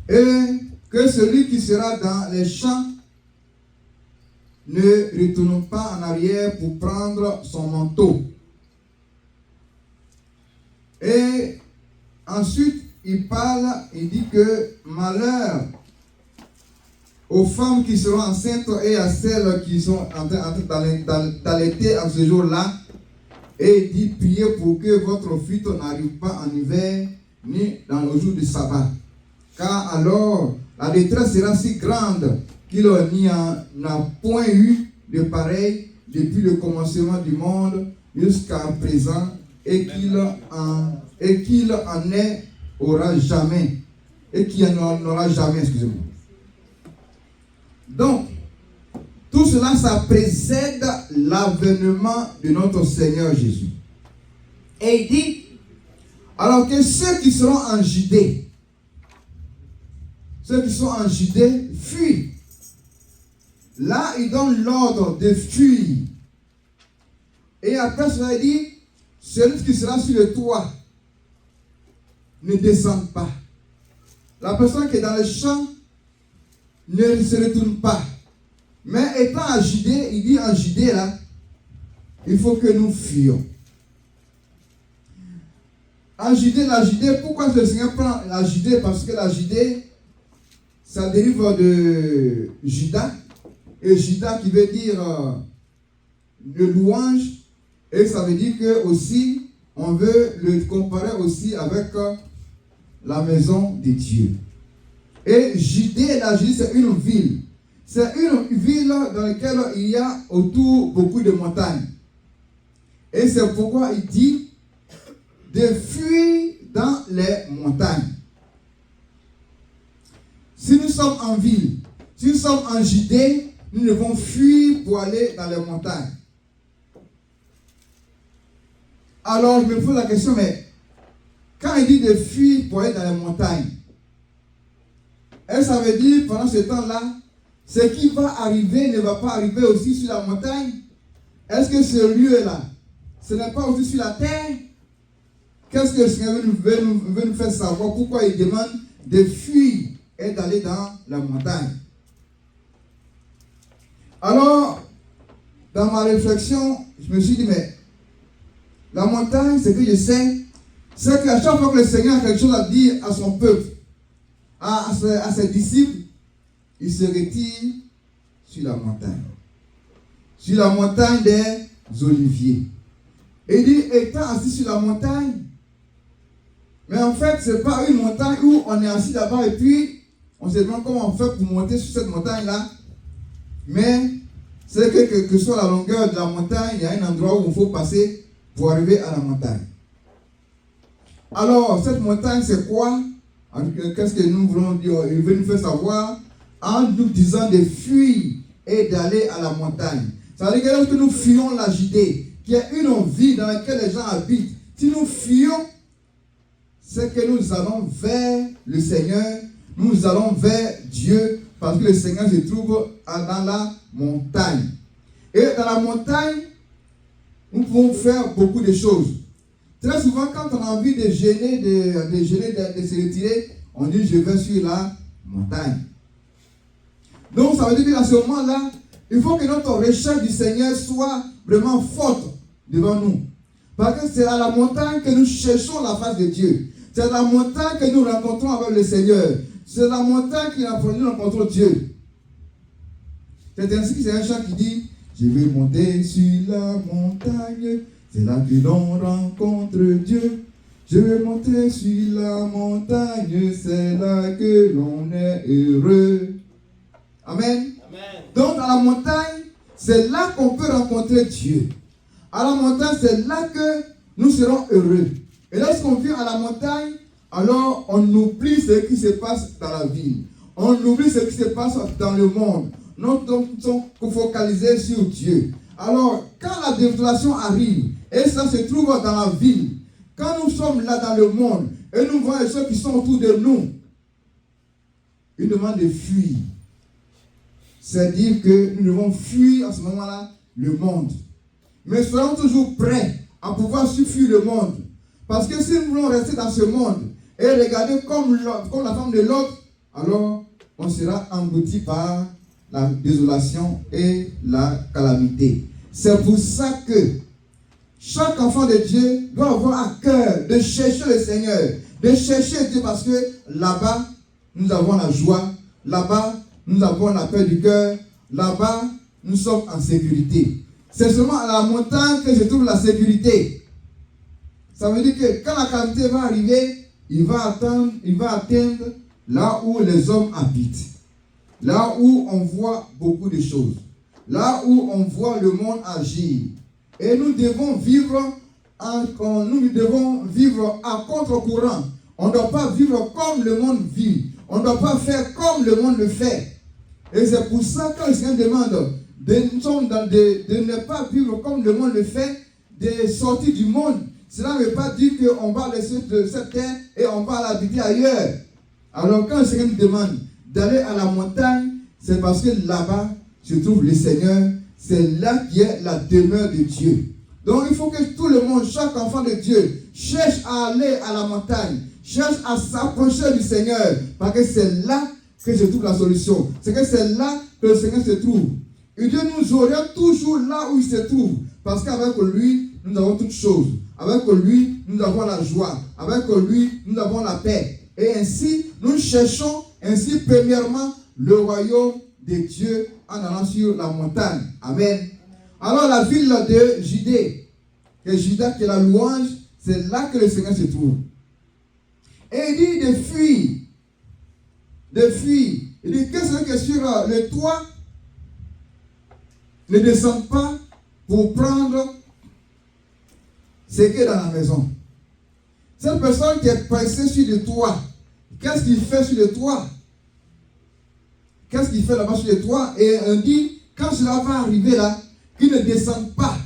et que celui qui sera dans les champs ne retourne pas en arrière pour prendre son manteau. Et ensuite, il parle, il dit que malheur aux femmes qui seront enceintes et à celles qui sont en train d'allaiter en ce jour-là. Et il dit, priez pour que votre fuite n'arrive pas en hiver ni dans le jour du sabbat. Car alors, la détresse sera si grande qu'il n'y en a point eu de pareil depuis le commencement du monde jusqu'à présent, et qu'il en aura jamais, et qu'il n'en aura jamais, excusez-moi. Donc, tout cela, ça précède l'avènement de notre Seigneur Jésus. Et il dit, alors que ceux qui seront en Judée, fuient. Là, il donne l'ordre de fuir. Et après cela, il dit, celui qui sera sur le toit ne descend pas. La personne qui est dans le champ ne se retourne pas. Mais étant en Judée, il dit en Judée là, il faut que nous fuyions. En Judée, la Judée, pourquoi le Seigneur prend la Judée? Parce que la Judée, ça dérive de Juda. Et Juda qui veut dire de louange. Et ça veut dire que aussi, on veut le comparer aussi avec la maison de Dieu. Et Judée, la Judée, c'est une ville. C'est une ville dans laquelle il y a autour beaucoup de montagnes. Et c'est pourquoi il dit de fuir dans les montagnes. Si nous sommes en ville, si nous sommes en Judée, nous devons fuir pour aller dans les montagnes. Alors, je me pose la question, mais quand il dit de fuir pour aller dans les montagnes, est-ce que ça veut dire pendant ce temps-là, ce qui va arriver ne va pas arriver aussi sur la montagne? Est-ce que ce lieu-là, ce n'est pas aussi sur la terre? Qu'est-ce que le Seigneur veut nous faire savoir? Pourquoi il demande de fuir et d'aller dans la montagne? Alors, dans ma réflexion, je me suis dit, mais la montagne, ce que je sais, c'est qu'à chaque fois que le Seigneur a quelque chose à dire à son peuple, à ses disciples, il se retire sur la montagne. Sur la montagne des Oliviers. Et il dit, étant assis sur la montagne, mais en fait, ce n'est pas une montagne où on est assis là-bas et puis on se demande comment on fait pour monter sur cette montagne-là. Mais c'est que quelle que soit la longueur de la montagne, il y a un endroit où il faut passer pour arriver à la montagne. Alors, cette montagne, c'est quoi? Qu'est-ce que nous voulons dire? Il veut nous faire savoir en nous disant de fuir et d'aller à la montagne. Ça veut dire que lorsque nous fuyons la Judée, qui est une ville dans laquelle les gens habitent, si nous fuyons, c'est que nous allons vers le Seigneur, nous allons vers Dieu, parce que le Seigneur se trouve dans la montagne. Et dans la montagne, nous pouvons faire beaucoup de choses. Très souvent, quand on a envie de gêner, de se retirer, on dit je vais sur la montagne. Donc ça veut dire qu'à ce moment-là, il faut que notre recherche du Seigneur soit vraiment forte devant nous. Parce que c'est à la montagne que nous cherchons la face de Dieu. C'est à la montagne que nous rencontrons avec le Seigneur. C'est à la montagne que nous rencontrons Dieu. C'est ainsi que c'est un chant qui dit: je vais monter sur la montagne, c'est là que l'on rencontre Dieu. Je vais monter sur la montagne, c'est là que l'on est heureux. Amen. Amen. Donc à la montagne, c'est là qu'on peut rencontrer Dieu. À la montagne, c'est là que nous serons heureux. Et lorsqu'on vient à la montagne, alors on oublie ce qui se passe dans la ville. On oublie ce qui se passe dans le monde. Nous sommes focalisés sur Dieu. Alors, quand la désolation arrive, et ça se trouve dans la ville, quand nous sommes là dans le monde, et nous voyons les choses qui sont autour de nous, il demande de fuir. C'est-à-dire que nous devons fuir à ce moment-là le monde. Mais soyons toujours prêts à pouvoir fuir le monde. Parce que si nous voulons rester dans ce monde et regarder comme la femme de l'autre, alors on sera englouti par la désolation et la calamité. C'est pour ça que chaque enfant de Dieu doit avoir à cœur de chercher le Seigneur, de chercher Dieu, parce que là-bas, nous avons la joie, là-bas, nous avons la paix du cœur, là-bas, nous sommes en sécurité. C'est seulement à la montagne que se trouve la sécurité. Ça veut dire que quand la calamité va arriver, il va atteindre là où les hommes habitent. Là où on voit beaucoup de choses. Là où on voit le monde agir. Et nous devons vivre à contre-courant. On ne doit pas vivre comme le monde vit. On ne doit pas faire comme le monde le fait. Et c'est pour ça que le Seigneur demande de ne pas vivre comme le monde le fait, de sortir du monde. Cela ne veut pas dire qu'on va laisser cette terre et on va l'habiter ailleurs. Alors quand le Seigneur nous demande d'aller à la montagne, c'est parce que là-bas se trouve le Seigneur. C'est là qui est la demeure de Dieu. Donc il faut que tout le monde, chaque enfant de Dieu, cherche à aller à la montagne, cherche à s'approcher du Seigneur, parce que c'est là que se trouve la solution. C'est que c'est là que le Seigneur se trouve. Et Dieu nous oriente toujours là où il se trouve, parce qu'avec lui, nous avons toutes choses. Avec lui, nous avons la joie. Avec lui, nous avons la paix. Et ainsi, nous cherchons premièrement le royaume de Dieu en allant sur la montagne. Amen. Alors la ville de Judée, que Juda qui est la louange, c'est là que le Seigneur se trouve. Et il dit de fuir. De fuir. Il dit que celui qui est sur le toit ne descend pas pour prendre ce qui est dans la maison. Cette personne qui est pressée sur le toit, qu'est-ce qu'il fait sur le toit? Qu'est-ce qu'il fait là-bas sur le toit? Et on dit, quand cela va arriver là, qu'il ne descende pas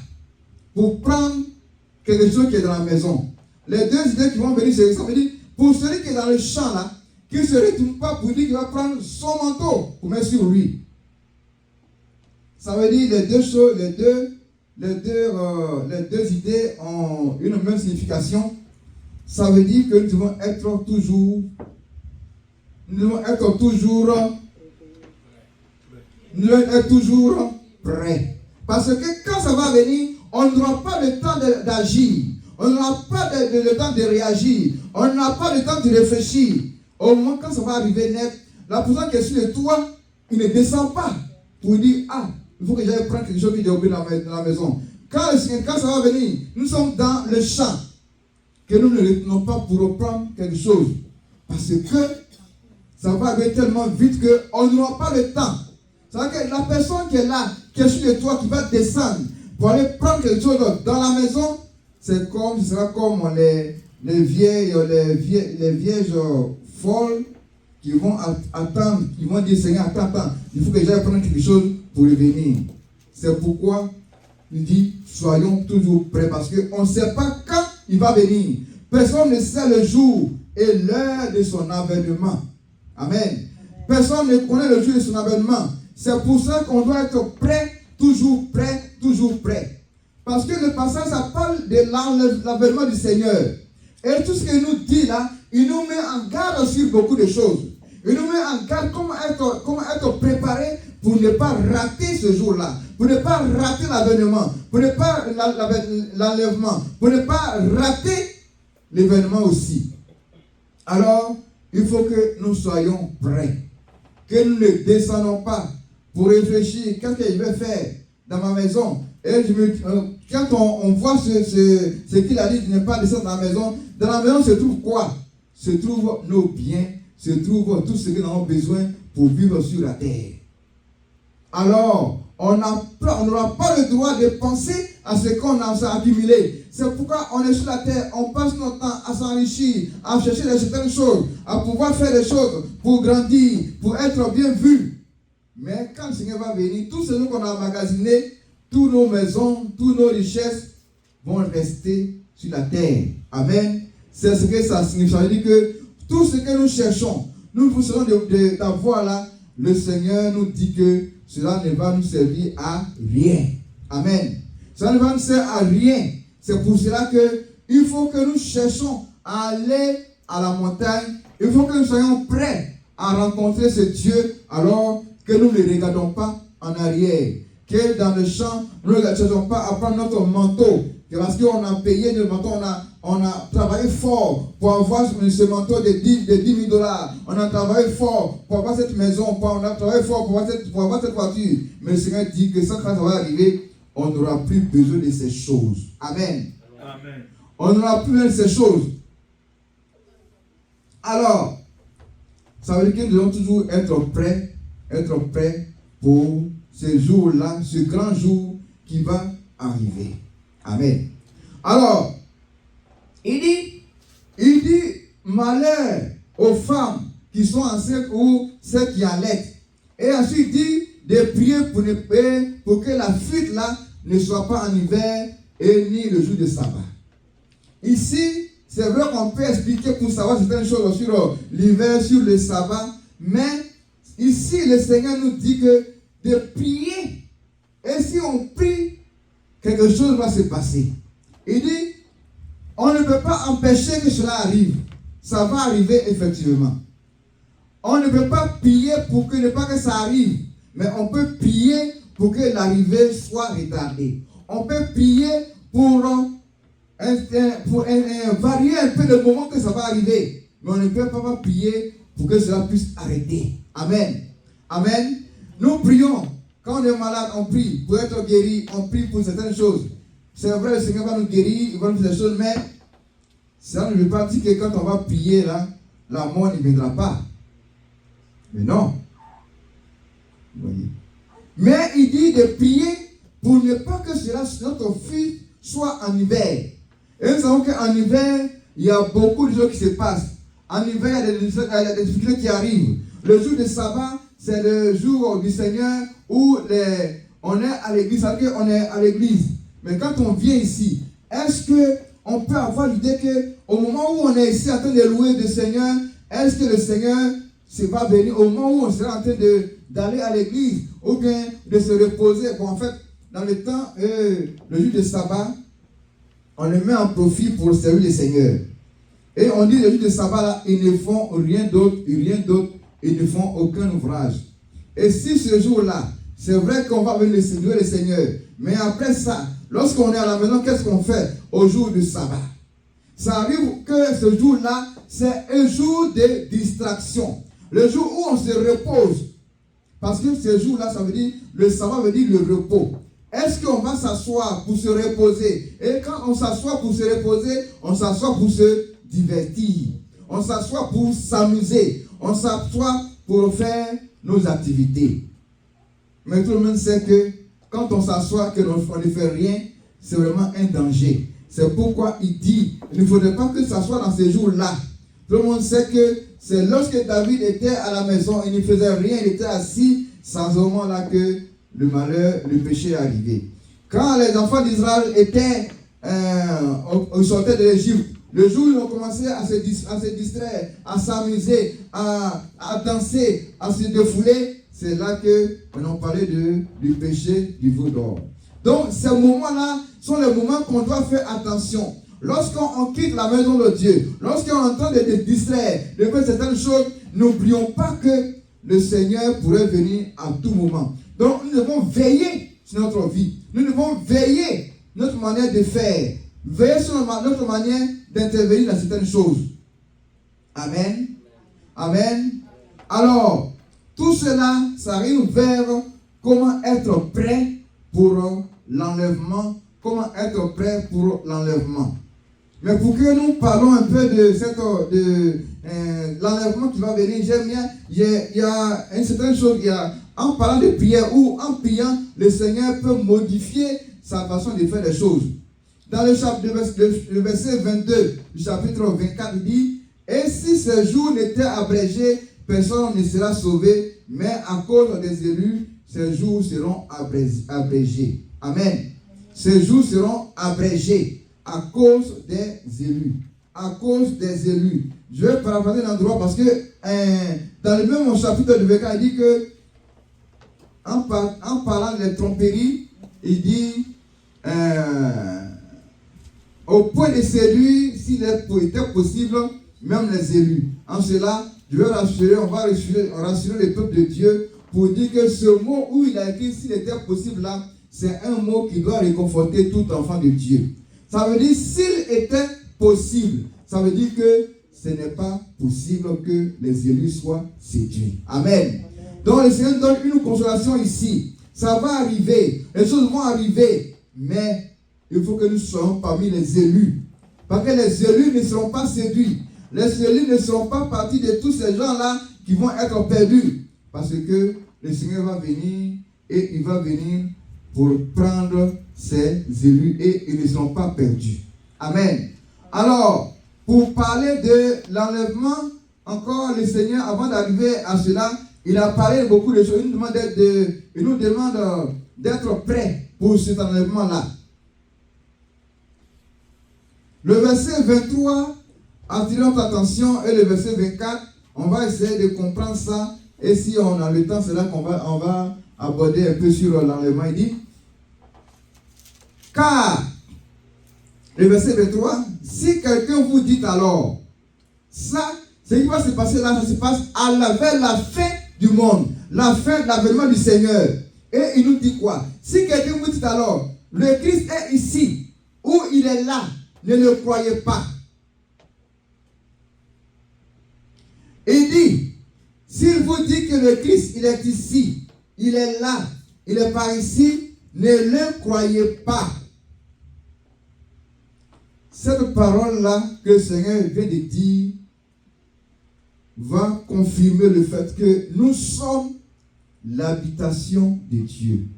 pour prendre quelque chose qui est dans la maison. Les deux idées qui vont venir, ça veut dire, pour celui qui est dans le champ là, qu'il ne se retourne pas pour dire qu'il va prendre son manteau pour mettre sur lui. Ça veut dire les deux choses, les deux idées ont une même signification. Ça veut dire que nous devons être toujours prêts. Parce que quand ça va venir, on n'aura pas le temps d'agir. On n'aura pas le temps de réagir. On n'aura pas le temps de réfléchir. Au moment quand ça va arriver net, la personne qui est sur le toit, il ne descend pas pour dire, ah, il faut que j'aille prendre quelque chose qui est oublié dans la maison. Quand ça va venir, nous sommes dans le champ. Que nous ne retenons pas pour reprendre quelque chose. Parce que ça va arriver tellement vite qu'on n'aura pas le temps. C'est-à-dire que la personne qui est là, qui est sur le toit, qui va descendre pour aller prendre quelque chose dans la maison, ce sera comme les vieilles folles qui vont attendre, qui vont dire, Seigneur, attends, il faut que j'aille prendre quelque chose pour revenir. C'est pourquoi il dit, soyons toujours prêts, parce qu'on ne sait pas quand il va venir. Personne ne sait le jour et l'heure de son avènement. Amen. Personne ne connaît le jour de son avènement. C'est pour ça qu'on doit être prêt, toujours prêt, toujours prêt. Parce que le passage, ça parle de l'avènement du Seigneur. Et tout ce qu'il nous dit là, il nous met en garde sur beaucoup de choses. Il nous met en garde comment être préparé pour ne pas rater ce jour-là, pour ne pas rater l'avènement, pour ne pas l'enlèvement, pour ne pas rater l'événement aussi. Alors, il faut que nous soyons prêts, que nous ne descendons pas pour réfléchir, qu'est-ce que je vais faire dans ma maison. Et quand on voit ce qu'il a dit de ne pas descendre dans la maison se trouve quoi? Se trouvent nos biens, se trouve tout ce que nous avons besoin pour vivre sur la terre. Alors, on n'aura pas le droit de penser à ce qu'on a accumulé. C'est pourquoi on est sur la terre, on passe notre temps à s'enrichir, à chercher certaines choses, à pouvoir faire des choses pour grandir, pour être bien vu. Mais quand le Seigneur va venir, tout ce qu'on a emmagasiné, toutes nos maisons, toutes nos richesses vont rester sur la terre. Amen. C'est ce que ça signifie. Ça veut dire que tout ce que nous cherchons, nous voulons d'avoir là, le Seigneur nous dit que cela ne va nous servir à rien. Amen. Ça ne va nous servir à rien. C'est pour cela qu'il faut que nous cherchions à aller à la montagne. Il faut que nous soyons prêts à rencontrer ce Dieu, alors que nous ne regardons pas en arrière. Que dans le champ, nous ne cherchons pas à prendre notre manteau. Que parce qu'on a payé notre manteau, on a travaillé fort pour avoir ce manteau de 10 000 $. On a travaillé fort pour avoir cette maison. On a travaillé fort pour avoir cette voiture. Mais le Seigneur dit que ça, quand ça va arriver, on n'aura plus besoin de ces choses. Amen. Amen. On n'aura plus besoin de ces choses. Alors, ça veut dire que nous devons toujours être prêts pour ce jour-là, ce grand jour qui va arriver. Amen. Alors, il dit malheur aux femmes qui sont enceintes ou celles qui allaitent. Et ensuite il dit de prier pour que la fuite là ne soit pas en hiver et ni le jour de sabbat. Ici, c'est vrai qu'on peut expliquer pour savoir certaines choses sur l'hiver, sur le sabbat, mais ici le Seigneur nous dit que de prier. Et si on prie, quelque chose va se passer. Il dit, on ne peut pas empêcher que cela arrive. Ça va arriver effectivement. On ne peut pas prier pour que ne pas que ça arrive. Mais on peut prier pour que l'arrivée soit retardée. On peut prier pour varier un peu le moment que ça va arriver. Mais on ne peut pas prier pour que cela puisse arrêter. Amen. Amen. Nous prions. Quand on est malade, on prie pour être guéri. On prie pour certaines choses. C'est vrai, le Seigneur va nous guérir, il va nous faire des choses, mais ça ne veut pas dire que quand on va prier, là, la mort ne viendra pas. Mais non. Vous voyez. Mais il dit de prier pour ne pas que cela, notre fils soit en hiver. Et nous savons qu'en hiver, il y a beaucoup de choses qui se passent. En hiver, il y a des difficultés qui arrivent. Le jour de sabbat, c'est le jour du Seigneur où on est à l'église. C'est-à-dire qu'on est à l'église. Mais quand on vient ici, est-ce qu'on peut avoir l'idée qu'au moment où on est ici en train de louer le Seigneur, est-ce que le Seigneur va venir au moment où on sera en train d'aller à l'église ou bien de se reposer? Bon, en fait, dans le temps, le jour de sabbat, on le met en profit pour servir le Seigneur. Et on dit le jour de sabbat, là, ils ne font rien d'autre, ils ne font aucun ouvrage. Et si ce jour-là, c'est vrai qu'on va venir louer le Seigneur, mais après ça, lorsqu'on est à la maison, qu'est-ce qu'on fait au jour du sabbat? Ça arrive que ce jour-là, c'est un jour de distraction. Le jour où on se repose. Parce que ce jour-là, ça veut dire, le sabbat veut dire le repos. Est-ce qu'on va s'asseoir pour se reposer? Et quand on s'assoit pour se reposer, on s'assoit pour se divertir. On s'assoit pour s'amuser. On s'assoit pour faire nos activités. Mais tout le monde sait que quand on s'assoit, que l'on ne fait rien, c'est vraiment un danger. C'est pourquoi il dit, il ne faudrait pas que ça soit dans ces jours-là. Tout le monde sait que c'est lorsque David était à la maison, il ne faisait rien, il était assis, sans au moment-là que le malheur, le péché est arrivé. Quand les enfants d'Israël ils sortaient de l'Égypte, le jour où ils ont commencé à se distraire, à s'amuser, à danser, à se défouler, c'est là qu'on a parlé du péché du veau d'or. Donc, ces moments-là sont les moments qu'on doit faire attention. Lorsqu'on quitte la maison de Dieu, lorsqu'on est en train de se distraire, de faire certaines choses, n'oublions pas que le Seigneur pourrait venir à tout moment. Donc nous devons veiller sur notre vie. Nous devons veiller notre manière de faire. Veiller sur notre manière d'intervenir dans certaines choses. Amen. Amen. Alors, tout cela, ça arrive vers comment être prêt pour l'enlèvement. Comment être prêt pour l'enlèvement. Mais pour que nous parlons un peu de l'enlèvement qui va venir, j'aime bien, il y a une certaine chose, en parlant de prière ou en priant, le Seigneur peut modifier sa façon de faire les choses. Dans le verset 22 du chapitre 24, il dit, « Et si ce jour n'était abrégé, personne ne sera sauvé, mais à cause des élus, ces jours seront abrégés. » Amen. Ces jours seront abrégés à cause des élus. À cause des élus. Je vais paraphraser l'endroit parce que dans le même chapitre de 24, il dit que en parlant des tromperies, il dit au point de séduire, s'il était possible, même les élus. En cela, je vais rassurer, on va rassurer le peuple de Dieu pour dire que ce mot où il a écrit s'il était possible là, c'est un mot qui doit réconforter tout enfant de Dieu. Ça veut dire s'il était possible, ça veut dire que ce n'est pas possible que les élus soient séduits. Amen. Donc le Seigneur donne une consolation ici. Ça va arriver, les choses vont arriver, mais il faut que nous soyons parmi les élus. Parce que les élus ne seront pas séduits. Les élus ne seront pas partis de tous ces gens-là qui vont être perdus. Parce que le Seigneur va venir et il va venir pour prendre ces élus et ils ne seront pas perdus. Amen. Alors, pour parler de l'enlèvement, encore le Seigneur, avant d'arriver à cela, il a parlé de beaucoup de choses. Il nous demande d'être prêts pour cet enlèvement-là. Le verset 23 attire notre attention et le verset 24, on va essayer de comprendre ça. Et si on a le temps, c'est là qu'on va aborder un peu sur l'enlèvement. Il dit, car, le verset 23, si quelqu'un vous dit alors, ça, ce qui va se passer là, ça se passe vers la fin du monde, la fin de l'avènement du Seigneur. Et il nous dit quoi? Si quelqu'un vous dit alors, le Christ est ici, ou il est là, ne le croyez pas. Il dit, s'il vous dit que le Christ, il est ici, il est là, il est par ici, ne le croyez pas. Cette parole-là que le Seigneur vient de dire va confirmer le fait que nous sommes l'habitation de Dieu.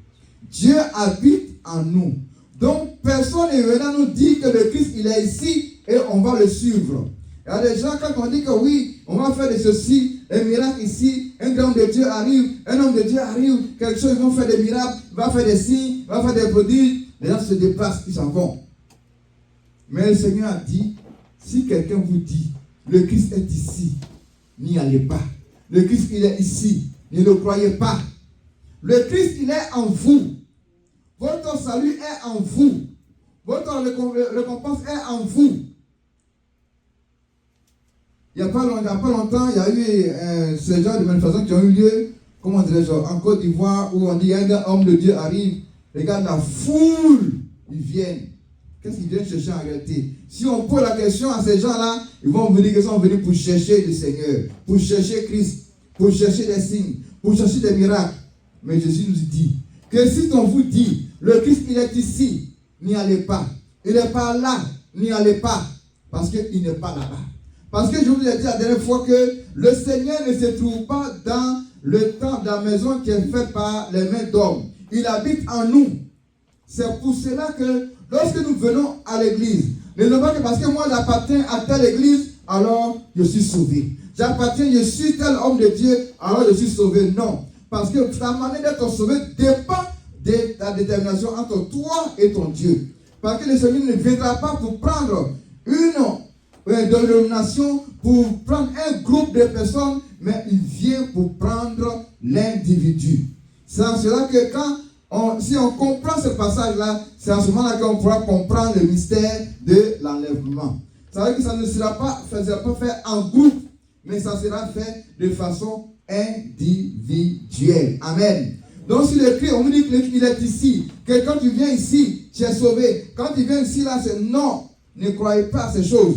Dieu habite en nous. Donc, personne ne viendra nous dire que le Christ, il est ici et on va le suivre. Il y a des gens, quand on dit que oui, on va faire de ceci, un miracle ici, un grand homme de Dieu arrive, un homme de Dieu arrive, quelque chose, ils vont faire des miracles, ils vont faire des signes, ils vont faire des prodiges, les gens se déplacent, ils s'en vont. Mais le Seigneur a dit, si quelqu'un vous dit, le Christ est ici, n'y allez pas. Le Christ, il est ici, ne le croyez pas. Le Christ, il est en vous. Votre salut est en vous. Votre récompense est en vous. Il n'y a pas longtemps, il y a eu ce genre de manifestations qui ont eu lieu, comment dirais-je, en Côte d'Ivoire, où on dit un homme de Dieu arrive, regarde la foule, ils viennent. Qu'est-ce qu'ils viennent chercher en réalité? Si on pose la question à ces gens-là, ils vont venir qu'ils sont venus pour chercher le Seigneur, pour chercher Christ, pour chercher des signes, pour chercher des miracles. Mais Jésus nous dit que si on vous dit, le Christ il est ici, n'y allez pas. Il n'est pas là, n'y allez pas. Parce qu'il n'est pas là-bas. Parce que je vous ai dit la dernière fois que le Seigneur ne se trouve pas dans le temple de la maison qui est faite par les mains d'hommes. Il habite en nous. C'est pour cela que lorsque nous venons à l'église, ne disons pas que parce que moi j'appartiens à telle église, alors je suis sauvé. J'appartiens, je suis tel homme de Dieu, alors je suis sauvé. Non. Parce que ta manière d'être sauvé dépend de ta détermination entre toi et ton Dieu. Parce que le Seigneur ne viendra pas pour prendre une dénomination, pour prendre un groupe de personnes, mais il vient pour prendre l'individu. C'est en cela que si on comprend ce passage-là, c'est en ce moment-là qu'on pourra comprendre le mystère de l'enlèvement. Ça veut dire que ça ne sera pas fait en groupe, mais ça sera fait de façon individuelle. Amen. Donc sur le cri, on me dit qu'il est ici. Que quand tu viens ici, tu es sauvé. Quand tu viens ici, là, c'est non. Ne croyez pas à ces choses.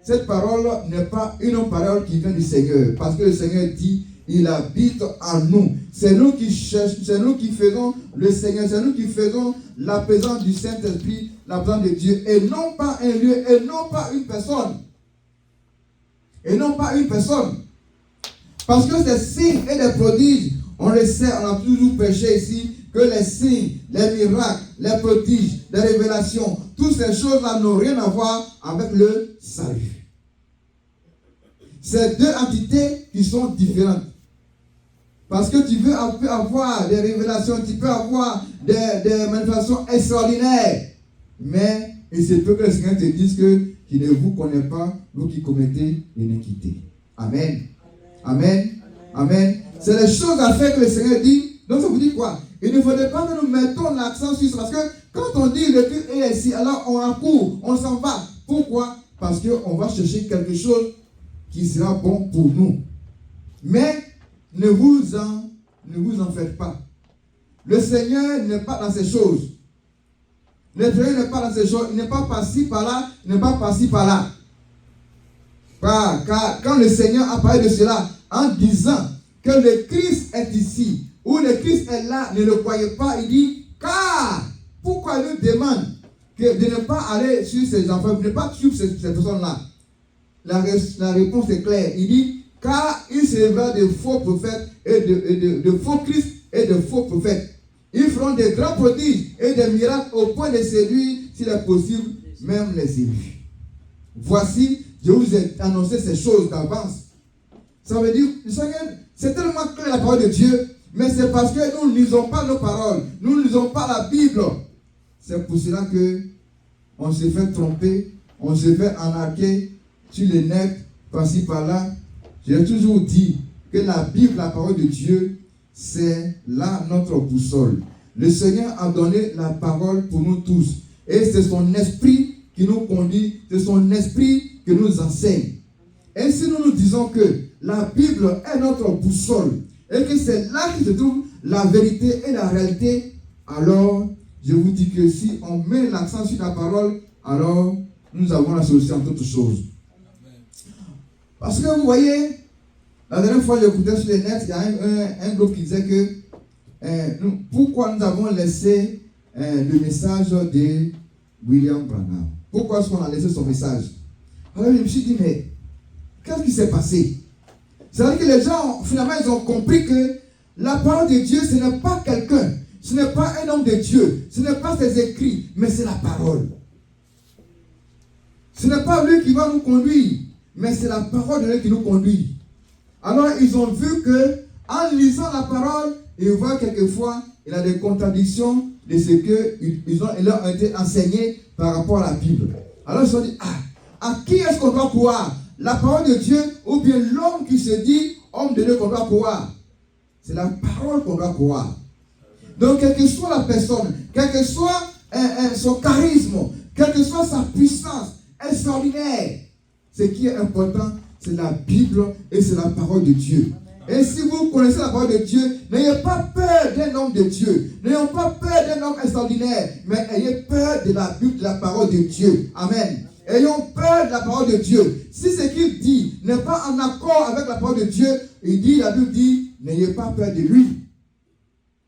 Cette parole n'est pas une parole qui vient du Seigneur. Parce que le Seigneur dit, il habite en nous. C'est nous qui cherchons, c'est nous qui faisons le Seigneur. C'est nous qui faisons la présence du Saint-Esprit, la présence de Dieu. Et non pas un lieu, et non pas une personne. Et non pas une personne. Parce que ces signes et les prodiges, on le sait, on a toujours prêché ici, que les signes, les miracles, les prodiges, les révélations, toutes ces choses-là n'ont rien à voir avec le salut. C'est deux entités qui sont différentes. Parce que tu peux avoir des révélations, tu peux avoir des manifestations extraordinaires. Mais il se peut que le Seigneur te dise qu'il ne vous connaît pas, vous qui commettez l'iniquité. Amen. Amen. Amen. C'est les choses à faire que le Seigneur dit. Donc ça vous dit quoi? Il ne faudrait pas que nous mettons l'accent sur ça. Parce que quand on dit le Christ est ici, alors on accourt, on s'en va. Pourquoi? Parce qu'on va chercher quelque chose qui sera bon pour nous. Mais ne vous en faites pas. Le Seigneur n'est pas dans ces choses. Le Seigneur n'est pas dans ces choses. Il n'est pas par-ci par-là, il n'est pas par-ci par-là. Car quand le Seigneur a parlé de cela, en disant que le Christ est ici, ou le Christ est là, ne le croyez pas, il dit, car, pourquoi il nous demande de ne pas aller sur ces enfants, de ne pas suivre ces personnes-là? La réponse est claire. Il dit, car il s'élèvera de faux prophètes et de faux Christ et de faux prophètes. Ils feront des grands prodiges et des miracles au point de séduire, s'il est possible, même les élus. Voici, je vous ai annoncé ces choses d'avance. Ça veut dire, c'est tellement clair la parole de Dieu, mais c'est parce que nous ne lisons pas nos paroles, nous ne lisons pas la Bible. C'est pour cela que on se fait tromper, on se fait arnaquer sur les nets, par-ci par-là. J'ai toujours dit que la Bible, la parole de Dieu, c'est là notre boussole. Le Seigneur a donné la parole pour nous tous. Et c'est son esprit qui nous conduit, c'est son esprit qui nous enseigne. Et si nous disons que la Bible est notre boussole, et que c'est là que se trouve la vérité et la réalité, alors je vous dis que si on met l'accent sur la parole, alors nous avons la solution à toutes choses. Parce que vous voyez, la dernière fois j'écoutais sur les nets, il y a un groupe qui disait que pourquoi nous avons laissé le message de William Branham. Pourquoi est-ce qu'on a laissé son message? Alors je me suis dit, mais qu'est-ce qui s'est passé? C'est-à-dire que les gens, finalement, ils ont compris que la parole de Dieu, ce n'est pas quelqu'un, ce n'est pas un homme de Dieu, ce n'est pas ses écrits, mais c'est la parole. Ce n'est pas lui qui va nous conduire, mais c'est la parole de Dieu qui nous conduit. Alors, ils ont vu que, en lisant la parole, ils voient quelquefois, il y a des contradictions de ce qu'ils leur ont été enseignés par rapport à la Bible. Alors, ils se sont dit, à qui est-ce qu'on doit croire? La parole de Dieu ou bien l'homme qui se dit homme de Dieu qu'on doit croire? C'est la parole qu'on doit croire. Donc, quelle que soit la personne, quel que soit son charisme, quelle que soit sa puissance extraordinaire, ce qui est important, c'est la Bible et c'est la parole de Dieu. Et si vous connaissez la parole de Dieu, n'ayez pas peur d'un homme de Dieu. N'ayez pas peur d'un homme extraordinaire, mais ayez peur de la Bible, de la parole de Dieu. Amen. Ayons peur de la parole de Dieu. Si ce qu'il dit n'est pas en accord avec la parole de Dieu, la Bible dit, n'ayez pas peur de lui.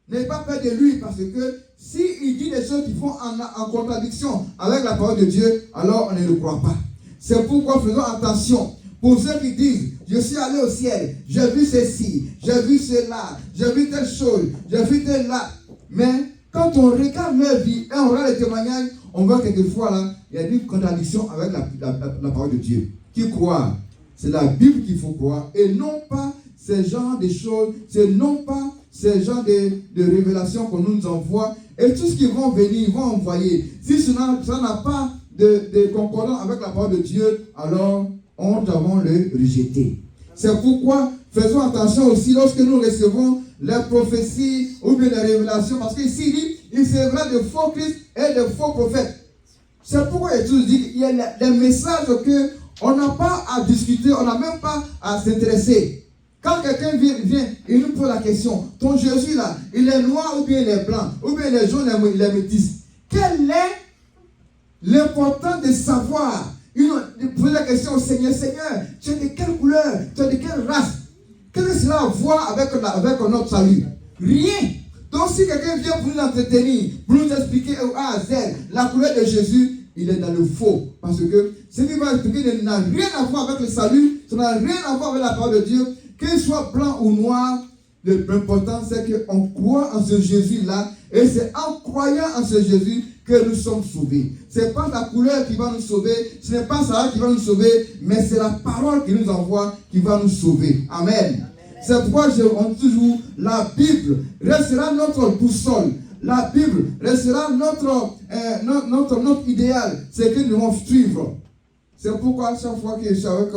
N'ayez pas peur de lui, parce que s'il dit des choses qui font en contradiction avec la parole de Dieu, alors on ne le croit pas. C'est pourquoi faisons attention. Pour ceux qui disent, je suis allé au ciel, j'ai vu ceci, j'ai vu cela, j'ai vu telle chose, j'ai vu telle là. Mais quand on regarde leur vie et on regarde les témoignages, on voit quelquefois là, il y a une contradiction avec la parole de Dieu. Qui croit? C'est la Bible qu'il faut croire et non pas ces genres de choses, c'est non pas ces genres de révélations qu'on nous envoie et tout ce qu'ils vont venir, ils vont envoyer. Si ça n'a pas de concordance avec la parole de Dieu, alors on doit le rejeter. C'est pourquoi faisons attention aussi lorsque nous recevons les prophéties ou bien les révélations, parce qu'ici il dit, il s'élèvera de faux Christ et de faux prophètes. C'est pourquoi Jésus dit qu'il y a des messages qu'on n'a pas à discuter, on n'a même pas à s'intéresser. Quand quelqu'un vient et nous pose la question, ton Jésus là, il est noir ou bien il est blanc, ou bien il est jaune, il est métis. Quel est l'important de savoir, de poser la question au Seigneur, Seigneur, tu es de quelle couleur, tu es de quelle race? Qu'est-ce que cela a à voir avec notre salut? Rien. Donc si quelqu'un vient pour nous entretenir, pour nous expliquer A à Z la couleur de Jésus, il est dans le faux. Parce que ce qu'il va expliquer n'a rien à voir avec le salut, ça n'a rien à voir avec la parole de Dieu. Qu'il soit blanc ou noir, l'important c'est qu'on croit en ce Jésus-là. Et c'est en croyant en ce Jésus que nous sommes sauvés. Ce n'est pas la couleur qui va nous sauver, ce n'est pas ça qui va nous sauver, mais c'est la parole qui nous envoie qui va nous sauver. Amen. C'est pourquoi on dit toujours, la Bible restera notre boussole. La Bible restera notre idéal. C'est que nous devons suivre. C'est pourquoi chaque fois que je suis avec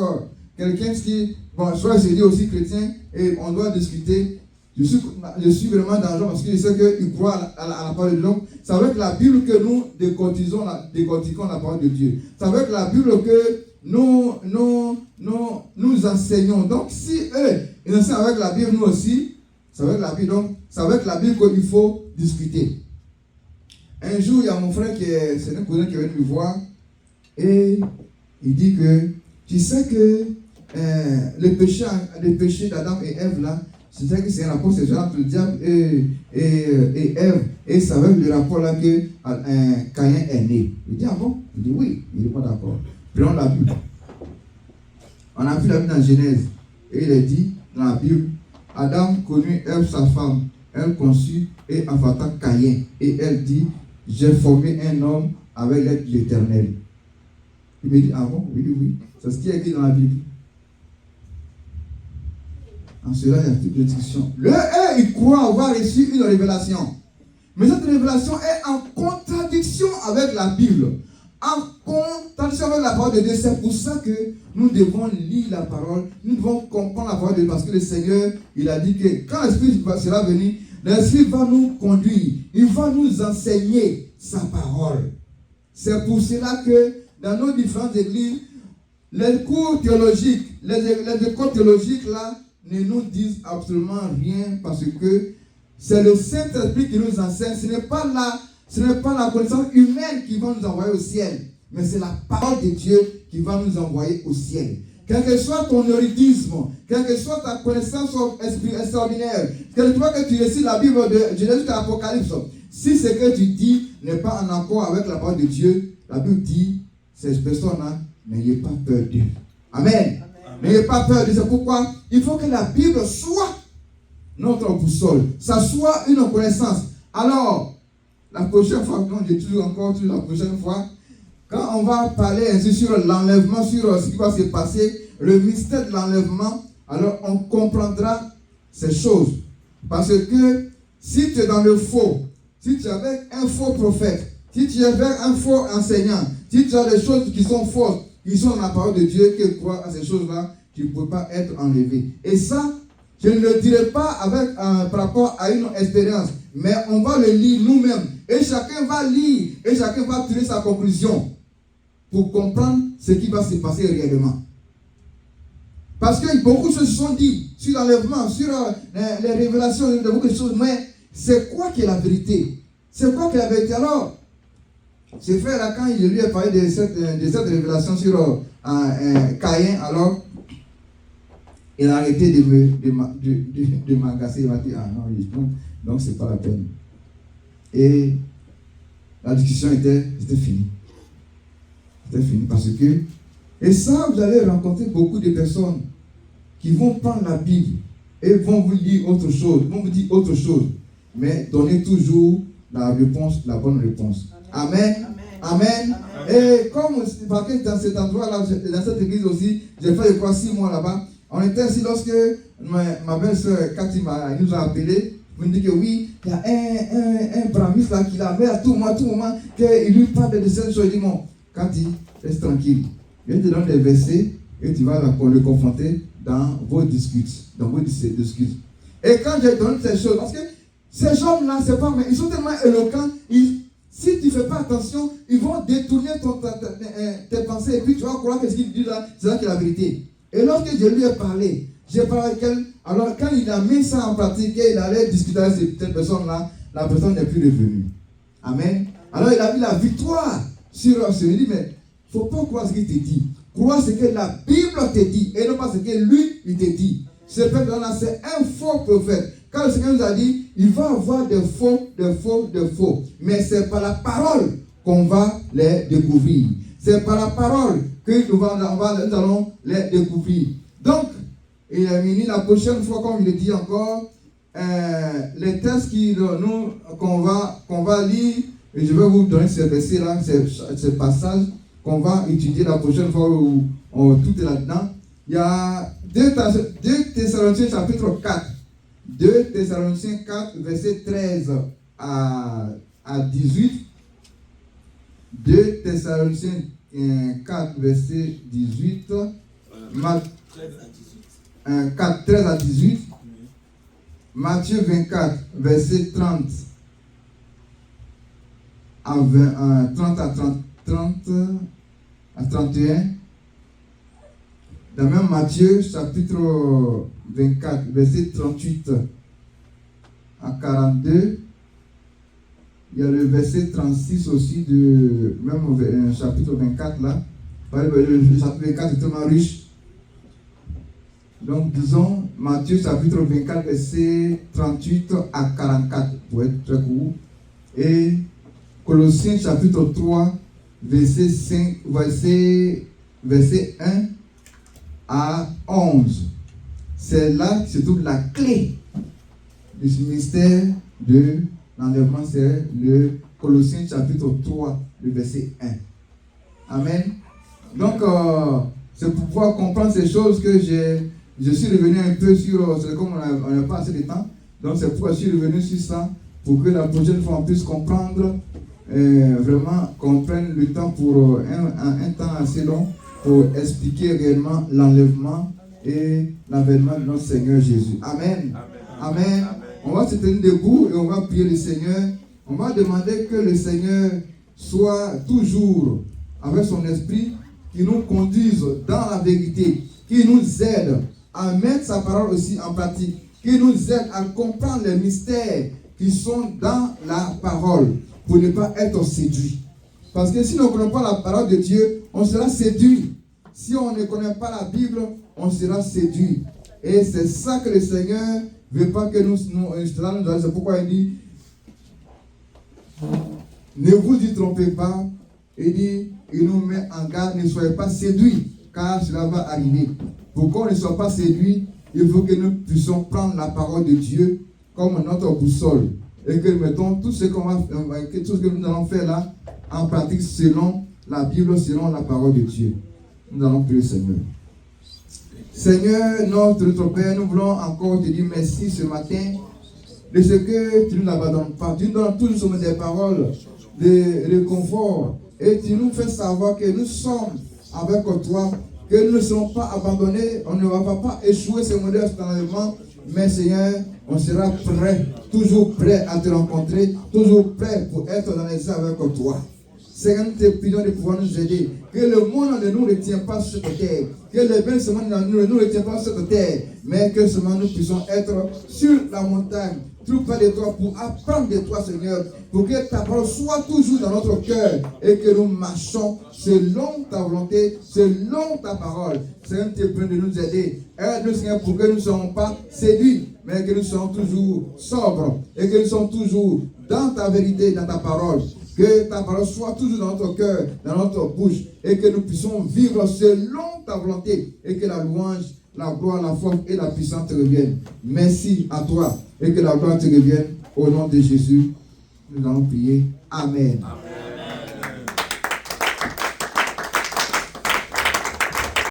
quelqu'un qui, soit je dis aussi chrétien, et on doit discuter, je suis vraiment dans le genre parce que je sais qu'il croit à la parole de Dieu. C'est avec la Bible que nous décortiquons la parole de Dieu. C'est avec la Bible que nous enseignons. Donc si eux, ils enseignent avec la Bible, nous aussi, c'est avec la Bible. Donc c'est avec la Bible qu'il faut discuter. Un jour, il y a mon frère c'est un cousin qui est venu me voir et il dit que tu sais que le péché d'Adam et Ève là, c'est-à-dire que c'est un rapport sexuel entre le diable et Ève. Et c'est avec le rapport là que Caïn est né. Il dit, ah bon? Il dit oui. Il n'est pas d'accord. Prenons la Bible. On a vu la Bible dans Genèse. Et il est dit dans la Bible, Adam connut Ève sa femme. Elle conçut et enfanta Caïn. Et elle dit, j'ai formé un homme avec l'aide de l'Éternel. Il me dit, ah bon? Oui. C'est ce qui est écrit dans la Bible. En cela, il y a toute discussion. Il croit avoir reçu une révélation. Mais cette révélation est en contradiction avec la Bible. En contradiction avec la parole de Dieu. C'est pour ça que nous devons lire la parole. Nous devons comprendre la parole de Dieu. Parce que le Seigneur, il a dit que quand l'Esprit sera venu, l'Esprit va nous conduire. Il va nous enseigner sa parole. C'est pour cela que dans nos différentes églises, les cours théologiques, les écoles théologiques là, ne nous disent absolument rien parce que c'est le Saint-Esprit qui nous enseigne. Ce n'est pas la connaissance humaine qui va nous envoyer au ciel, mais c'est la parole de Dieu qui va nous envoyer au ciel. Quel que soit ton éruditisme, quelle que soit ta connaissance extraordinaire, quel que soit que tu récites la Bible de Genèse jusqu'à l'Apocalypse, si ce que tu dis n'est pas en accord avec la parole de Dieu, la Bible dit, ces personnes-là, n'ayez pas peur d'eux. Amen. N'ayez pas peur de ça. Pourquoi? Il faut que la Bible soit notre boussole. Ça soit une connaissance. Alors, la prochaine fois, quand je dis encore la prochaine fois, quand on va parler ainsi sur l'enlèvement, sur ce qui va se passer, le mystère de l'enlèvement, alors on comprendra ces choses. Parce que si tu es dans le faux, si tu es avec un faux prophète, si tu es avec un faux enseignant, si tu as des choses qui sont fausses, qui sont dans la parole de Dieu, qui croient à ces choses-là, tu ne peux pas être enlevé. Et ça, je ne le dirai pas avec, par rapport à une expérience, mais on va le lire nous-mêmes. Et chacun va lire, et chacun va tirer sa conclusion pour comprendre ce qui va se passer réellement. Parce que beaucoup de choses se sont dites sur l'enlèvement, sur les révélations de beaucoup de choses, mais c'est quoi qui est la vérité? C'est quoi qui est la vérité? Alors, ce frère-là, quand je lui ai parlé de cette révélation sur Caïn, alors, il a arrêté de m'agacer. Il m'a dit, ah non, donc c'est pas la peine. Et la discussion c'était fini. C'était fini parce que, et ça, vous allez rencontrer beaucoup de personnes qui vont prendre la Bible et vont vous dire autre chose, mais donnez toujours la réponse, la bonne réponse. Amen. Amen. Et comme dans cet endroit-là, dans cette église aussi, j'ai fait, je crois, 6 mois là-bas. On était ainsi lorsque ma belle-sœur Cathy nous a appelé. Vous me dites que oui, il y a un brahmiste là qui l'a mis à tout moment, qu'il lui parle de cette chose. Il dit, bon, Cathy, reste tranquille. Je te donne des versets et tu vas le confronter dans vos disputes. Et quand j'ai donné ces choses, parce que ces gens-là, c'est pas, mais ils sont tellement éloquents, si tu ne fais pas attention, ils vont détourner tes pensées et puis tu vas croire que ce qu'ils disent là, c'est là qui est la vérité. Et lorsque je lui ai parlé, J'ai parlé avec elle. Alors, quand il a mis ça en pratique et il allait discuter avec cette personne-là, la personne n'est plus revenue. Amen. Alors, il a vu la victoire sur ce. Il dit, mais il ne faut pas croire ce qu'il te dit. Crois ce que la Bible te dit et non pas ce que lui, il te dit. Ce peuple-là, c'est un faux prophète. Quand le Seigneur nous a dit, il va avoir des faux. Mais c'est par la parole qu'on va les découvrir. C'est par la parole que nous allons les découvrir. Donc, il a mis la prochaine fois, comme il le dit encore, les textes qu'on va lire, et je vais vous donner ce verset-là, ce passage qu'on va étudier la prochaine fois où tout est là-dedans. Il y a 2 Thessaloniciens chapitre 4. 2 Thessaloniciens 4, verset 13 à 18. 2 Thessaloniciens 4, verset 18. 4, 13 à 18. Matthieu 24, verset 30 à 31. Dans même Matthieu, chapitre 24, verset 38 à 42. Il y a le verset 36 aussi de même chapitre 24 là. Le chapitre 24 est tellement riche. Donc disons Matthieu chapitre 24, verset 38 à 44 pour être très court. Et Colossiens chapitre 3, verset 1 à 11. C'est là que se trouve la clé du mystère de l'enlèvement. C'est le Colossiens chapitre 3, le verset 1. Amen. Donc, c'est pour pouvoir comprendre ces choses que je suis revenu un peu sur, comme on n'a pas assez de temps. Donc, c'est pourquoi je suis revenu sur ça, pour que la prochaine fois on puisse comprendre, vraiment qu'on prenne le temps pour un temps assez long, pour expliquer réellement l'enlèvement et l'avènement de notre Seigneur Jésus. Amen. Amen. Amen. On va se tenir debout et on va prier le Seigneur. On va demander que le Seigneur soit toujours avec son esprit, qui nous conduise dans la vérité, qui nous aide à mettre sa parole aussi en pratique, qui nous aide à comprendre les mystères qui sont dans la parole, pour ne pas être séduit. Parce que si nous ne connaissons pas la parole de Dieu, on sera séduit. Si on ne connaît pas la Bible, on sera séduit. Et c'est ça que le Seigneur ne veut pas que nous c'est pourquoi il dit, ne vous y trompez pas. Il dit, il nous met en garde, ne soyez pas séduits, car cela va arriver. Pour qu'on ne soit pas séduits, il faut que nous puissions prendre la parole de Dieu comme notre boussole. Et que nous mettons tout ce que nous allons faire là en pratique selon la Bible, selon la parole de Dieu. Nous allons prier le Seigneur. Seigneur, notre Père, nous voulons encore te dire merci ce matin de ce que tu ne nous abandonnes pas. Tu nous donnes toujours des paroles de réconfort et tu nous fais savoir que nous sommes avec toi, que nous ne serons pas abandonnés, on ne va pas échouer ce modèle d'enlèvement, mais Seigneur, on sera prêt, toujours prêt à te rencontrer, toujours prêt pour être dans les airs avec toi. Seigneur, nous te prions de pouvoir nous aider. Que le monde ne nous retient pas sur cette terre. Que le bien seulement ne nous retient pas sur cette terre. Mais que seulement nous puissions être sur la montagne, tout près de toi, pour apprendre de toi, Seigneur. Pour que ta parole soit toujours dans notre cœur. Et que nous marchons selon ta volonté, selon ta parole. Seigneur, nous te prions de nous aider. Aide-nous, Seigneur, pour que nous ne soyons pas séduits, mais que nous soyons toujours sobres. Et que nous soyons toujours dans ta vérité, dans ta parole. Que ta parole soit toujours dans notre cœur, dans notre bouche, et que nous puissions vivre selon ta volonté, et que la louange, la gloire, la force et la puissance te reviennent. Merci à toi, et que la gloire te revienne. Au nom de Jésus, nous allons prier. Amen. Amen.